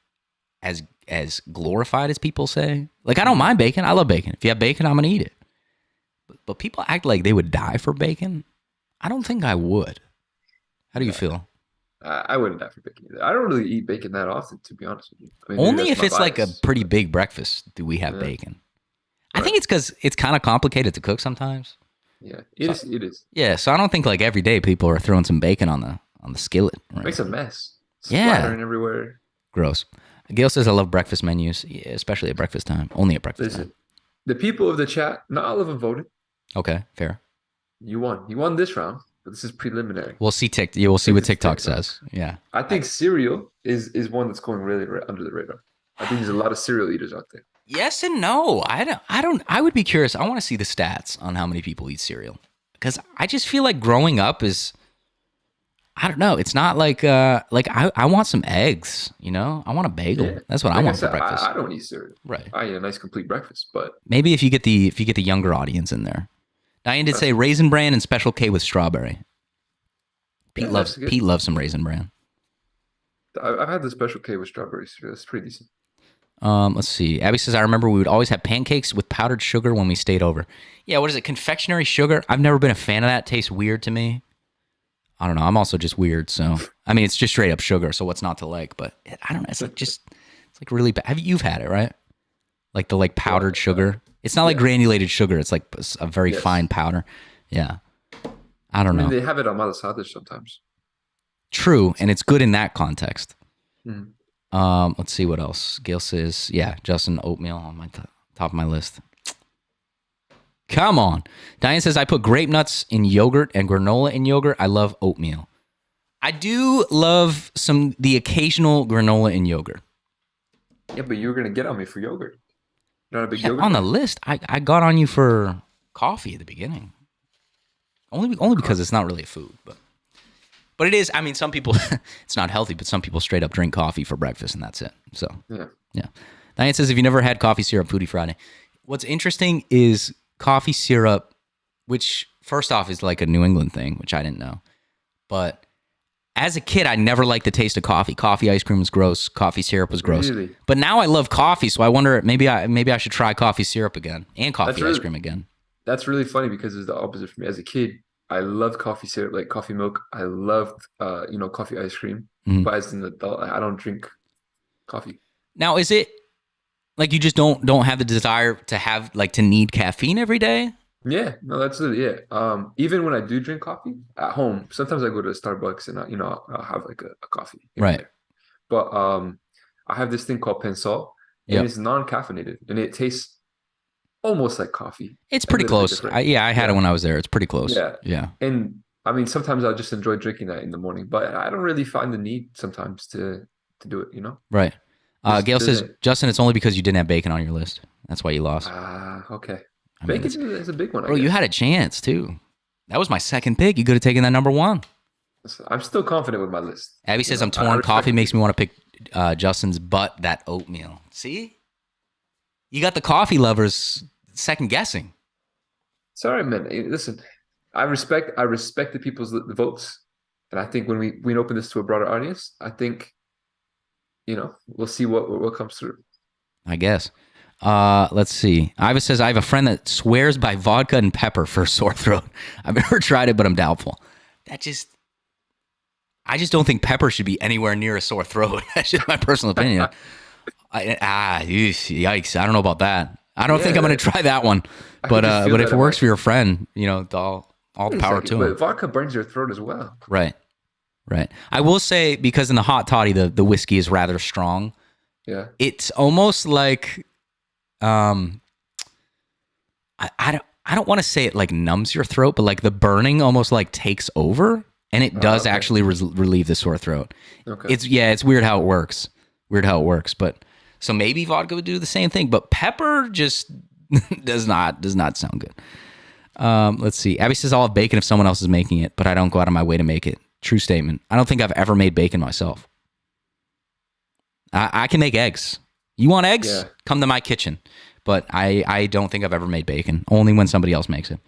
Speaker 1: as glorified as people say. Like, I don't mind bacon. I love bacon. If you have bacon, I'm going to eat it. But people act like they would die for bacon. I don't think I would. How do you feel?
Speaker 2: I wouldn't die for bacon either. I don't really eat bacon that often, to be honest with you. I mean, maybe
Speaker 1: Only
Speaker 2: that's
Speaker 1: if
Speaker 2: my
Speaker 1: it's like a
Speaker 2: bias.
Speaker 1: pretty big breakfast do we have
Speaker 2: Yeah.
Speaker 1: bacon. I think it's because it's kind of complicated to cook sometimes.
Speaker 2: Yeah, it is. It is.
Speaker 1: Yeah, so I don't think like every day people are throwing some bacon on the skillet. Right?
Speaker 2: Makes a mess.
Speaker 1: Yeah.
Speaker 2: Splattering everywhere.
Speaker 1: Gross. Gail says I love breakfast menus, yeah, especially at breakfast time. Only at breakfast
Speaker 2: Listen,
Speaker 1: time.
Speaker 2: the people of the chat, not all of them voted.
Speaker 1: Okay, fair.
Speaker 2: You won. You won this round, but this is preliminary.
Speaker 1: We'll see. We'll see what
Speaker 2: It's
Speaker 1: TikTok
Speaker 2: TikTok.
Speaker 1: says. Yeah.
Speaker 2: I think cereal is one that's going really under the radar. I think there's a lot of cereal eaters out there.
Speaker 1: Yes and no. I would be curious. I want to see the stats on how many people eat cereal because I just feel like growing up is. I don't know. It's not like I want some eggs. You know, I want a bagel.
Speaker 2: Yeah.
Speaker 1: That's what I
Speaker 2: Like
Speaker 1: want
Speaker 2: said,
Speaker 1: for breakfast.
Speaker 2: I don't eat cereal.
Speaker 1: Right.
Speaker 2: I eat a nice complete breakfast, but
Speaker 1: Maybe if you get the younger audience in there. Diane did say Raisin Bran and Special K with strawberry. Pete
Speaker 2: Yeah,
Speaker 1: loves
Speaker 2: that's good.
Speaker 1: Pete loves some Raisin Bran.
Speaker 2: I've had the Special K with strawberries. That's pretty decent.
Speaker 1: Let's see. Abby says I remember we would always have pancakes with powdered sugar when we stayed over. Yeah, what is it? Confectionery sugar? I've never been a fan of that. It tastes weird to me. I don't know. I'm also just weird. So, I mean, it's just straight up sugar. So what's not to like? But I don't know. It's like really bad. You've had it, right? Like the like powdered sugar. It's not like granulated sugar. It's like a very fine powder. Yeah. I don't know.
Speaker 2: They have it on malasadas sometimes.
Speaker 1: True. And it's good in that context.
Speaker 2: Mm.
Speaker 1: Let's see what else. Gail says, yeah, Justin, oatmeal on my top of my list. Come on. Diane says, I put grape nuts in yogurt and granola in yogurt. I love oatmeal. I do love the occasional granola in yogurt.
Speaker 2: Yeah, but you were going to get on me for yogurt. You're not a big yogurt
Speaker 1: on
Speaker 2: guy?
Speaker 1: the list. I got on you for coffee at the beginning. Only because it's not really a food, but it is. I mean, some people, it's not healthy, but some people straight up drink coffee for breakfast and that's it. So, yeah. Diane says, if you never had coffee syrup, Foodie Friday. What's interesting is coffee syrup, which first off is like a New England thing, which I didn't know. But as a kid, I never liked the taste of coffee. Coffee ice cream was gross. Coffee syrup was gross.
Speaker 2: Really?
Speaker 1: But now I love coffee, so I wonder maybe I should try coffee syrup again and coffee ice cream again.
Speaker 2: That's really funny because it's the opposite for me. As a kid, I loved coffee syrup, like coffee milk. I loved, coffee ice cream.
Speaker 1: Mm-hmm.
Speaker 2: But as an adult, I don't drink coffee.
Speaker 1: Now, is it like you just don't have the desire to have to need caffeine every day?
Speaker 2: Yeah, no, that's it. Yeah. Even when I do drink coffee at home, sometimes I go to Starbucks and I'll have like a coffee.
Speaker 1: Right.
Speaker 2: There. But I have this thing called Pensol, and it's non-caffeinated, and it tastes almost like coffee.
Speaker 1: It's pretty close. I had it when I was there. It's pretty close. Yeah.
Speaker 2: And I mean, sometimes I'll just enjoy drinking that in the morning, but I don't really find the need sometimes to do it.
Speaker 1: Right. Gail says, Justin, it's only because you didn't have bacon on your list. That's why you lost.
Speaker 2: Okay.
Speaker 1: I mean,
Speaker 2: bacon is a big one.
Speaker 1: Bro, you had a chance too. That was my second pick. You could have taken that number one.
Speaker 2: I'm still confident with my list.
Speaker 1: Abby says, I'm torn. Coffee makes me want to pick Justin's butt, that oatmeal. See? You got the coffee lovers second guessing.
Speaker 2: Sorry, man. Listen, I respect the people's the votes. And I think when we open this to a broader audience, I think, we'll see what comes through. I
Speaker 1: guess. Let's see. Iva says, I have a friend that swears by vodka and pepper for sore throat. I've never tried it, but I'm doubtful. I just don't think pepper should be anywhere near a sore throat. That's just my personal opinion. Yikes. I don't know about that. I don't think I'm going to try that one. But if it works for your friend, all the power to him.
Speaker 2: But vodka burns your throat as well.
Speaker 1: Right. I will say, because in the hot toddy, the whiskey is rather strong.
Speaker 2: Yeah.
Speaker 1: It's almost like, I don't want to say it like numbs your throat, but like the burning almost like takes over, and it does actually relieve the sore throat.
Speaker 2: Okay.
Speaker 1: It's weird how it works. But so maybe vodka would do the same thing, but pepper just does not sound good. Let's see. Abby says, I'll have bacon if someone else is making it, but I don't go out of my way to make it. True statement. I don't think I've ever made bacon myself. I can make eggs. You want eggs?
Speaker 2: Yeah.
Speaker 1: Come to my kitchen. But I don't think I've ever made bacon. Only when somebody else makes it.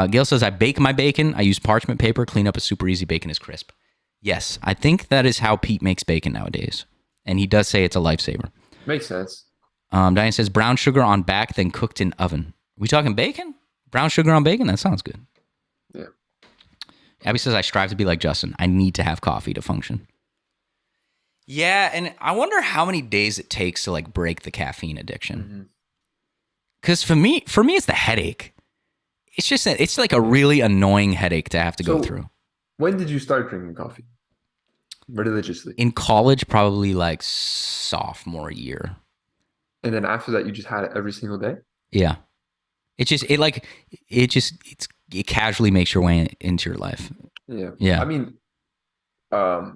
Speaker 1: Gail says, I bake my bacon. I use parchment paper. Clean up is super easy. Bacon is crisp. Yes, I think that is how Pete makes bacon nowadays. And he does say it's a lifesaver.
Speaker 2: Makes sense.
Speaker 1: Diane says, brown sugar on back, then cooked in oven. We talking bacon? Brown sugar on bacon? That sounds good.
Speaker 2: Yeah.
Speaker 1: Abby says, I strive to be like Justin. I need to have coffee to function. Yeah, and I wonder how many days it takes to like break the caffeine addiction. Because for me, it's the headache. It's just it's like a really annoying headache to have to go through.
Speaker 2: When did you start drinking coffee? Religiously?
Speaker 1: In college, probably like sophomore year.
Speaker 2: And then after that, you just had it every single day?
Speaker 1: Yeah. It casually makes your way into your life.
Speaker 2: Yeah.
Speaker 1: Yeah.
Speaker 2: I mean, I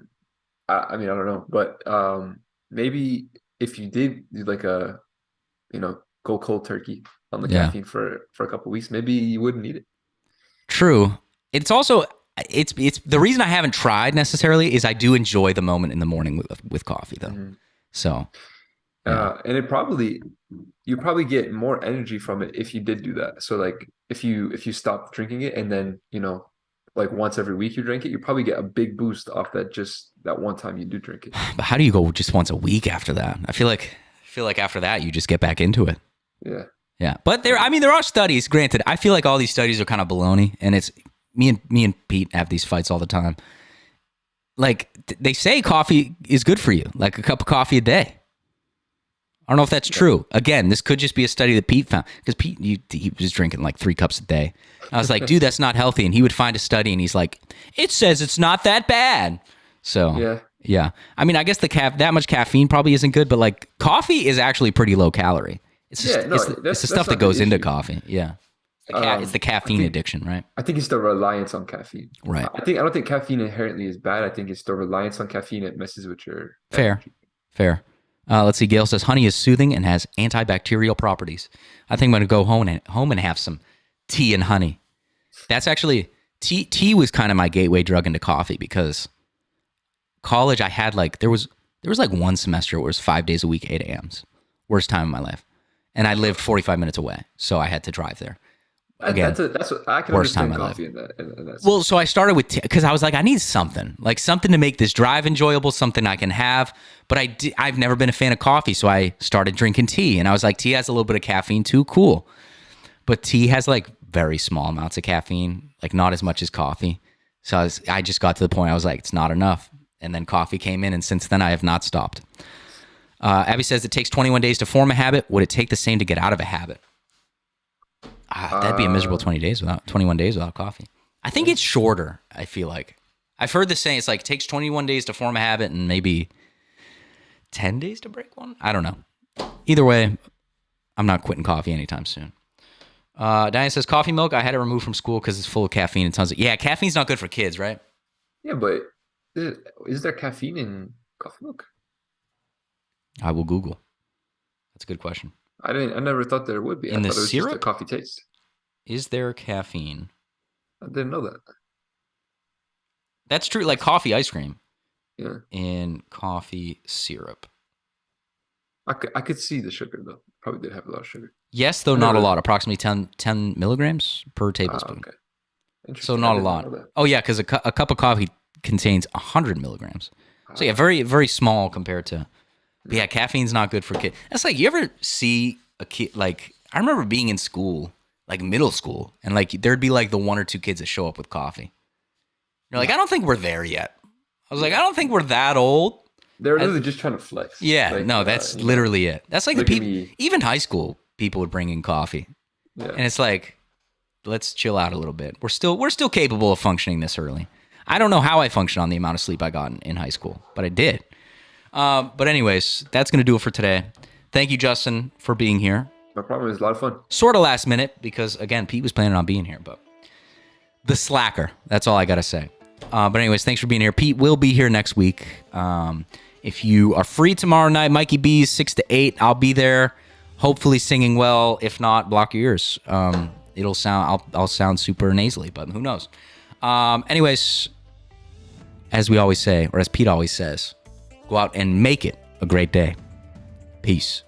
Speaker 2: don't know, but maybe if you did do like a, go cold turkey on the caffeine for a couple of weeks, maybe you wouldn't need it.
Speaker 1: True. It's also it's the reason I haven't tried necessarily is I do enjoy the moment in the morning with coffee though. Mm-hmm. So. Yeah.
Speaker 2: And you probably get more energy from it if you did do that. So like if you stop drinking it and then, like once every week you drink it, you probably get a big boost off that one time you do drink it.
Speaker 1: But how do you go just once a week after that? I feel like after that you just get back into it.
Speaker 2: Yeah.
Speaker 1: Yeah. But there are studies, granted. I feel like all these studies are kind of baloney, and and Pete have these fights all the time. Like they say coffee is good for you, like a cup of coffee a day. I don't know if that's true. Again, this could just be a study that Pete found, because Pete, he was drinking like 3 cups a day. I was like, dude, that's not healthy. And he would find a study and he's like, it says it's not that bad. So yeah. I mean, I guess that much caffeine probably isn't good, but like coffee is actually pretty low calorie. It's just, it's the stuff that goes into coffee. Yeah. It's the caffeine addiction, right?
Speaker 2: I think it's the reliance on caffeine.
Speaker 1: Right.
Speaker 2: I don't think caffeine inherently is bad. I think it's the reliance on caffeine that messes with your energy.
Speaker 1: Fair. Let's see. Gail says honey is soothing and has antibacterial properties. I think I'm going to go home and have some tea and honey. That's actually tea was kind of my gateway drug into coffee, because college I had like there was like one semester where it was 5 days a week, 8 a.m.s. Worst time of my life, and I lived 45 minutes away, so I had to drive there. Again,
Speaker 2: that's what I can
Speaker 1: worst
Speaker 2: understand
Speaker 1: time of my
Speaker 2: coffee in that.
Speaker 1: Well, so I started with tea because I was like, I need something to make this drive enjoyable, something I can have. But I've never been a fan of coffee, so I started drinking tea, and I was like, tea has a little bit of caffeine too, cool. But tea has like very small amounts of caffeine, like not as much as coffee. So I just got to the point I was like, it's not enough. And then coffee came in, and since then I have not stopped. Abby says it takes 21 days to form a habit. Would it take the same to get out of a habit? That'd be a miserable 21 days without coffee. I think it's shorter. I feel like I've heard this saying. It's like it takes 21 days to form a habit and maybe 10 days to break one. I don't know. Either way, I'm not quitting coffee anytime soon. Diane says coffee milk I had it removed from school because it's full of caffeine and tons of caffeine's not good for kids, right?
Speaker 2: Yeah, but is there caffeine in coffee milk?
Speaker 1: I will Google. That's a good question.
Speaker 2: I never thought there would be.
Speaker 1: In the
Speaker 2: thought it was
Speaker 1: syrup?
Speaker 2: just a coffee taste.
Speaker 1: Is there caffeine?
Speaker 2: I didn't know that.
Speaker 1: That's true. Like coffee ice cream.
Speaker 2: Yeah.
Speaker 1: In coffee syrup.
Speaker 2: I could see the sugar though. Probably did have a lot of sugar.
Speaker 1: Yes, though not a lot. Approximately 10 milligrams per tablespoon.
Speaker 2: Okay.
Speaker 1: So not a lot. Oh yeah, because a cup of coffee contains 100 milligrams. So yeah, very, very small compared to. But yeah, caffeine's not good for kids. That's like, you ever see a kid, like, I remember being in school, like middle school, and like there'd be like the 1 or 2 kids that show up with coffee. You're like, I don't think we're there yet. I was like, I don't think we're that old.
Speaker 2: They're literally just trying to flex.
Speaker 1: Yeah,
Speaker 2: like,
Speaker 1: no, that's literally it. That's like the people,
Speaker 2: me.
Speaker 1: even high school, people would bring in coffee.
Speaker 2: Yeah.
Speaker 1: And it's like, let's chill out a little bit. We're still capable of functioning this early. I don't know how I functioned on the amount of sleep I got in high school, but I did. But anyways, that's going to do it for today. Thank you, Justin, for being here.
Speaker 2: No problem. It was a lot of fun.
Speaker 1: Sort of last minute because, again, Pete was planning on being here, but the slacker. That's all I got to say. But anyways, thanks for being here. Pete will be here next week. If you are free tomorrow night, Mikey B's 6 to 8, I'll be there, hopefully singing well. If not, block your ears. It'll sound, I'll sound super nasally, but who knows? Anyways, as we always say, or as Pete always says, go out and make it a great day. Peace.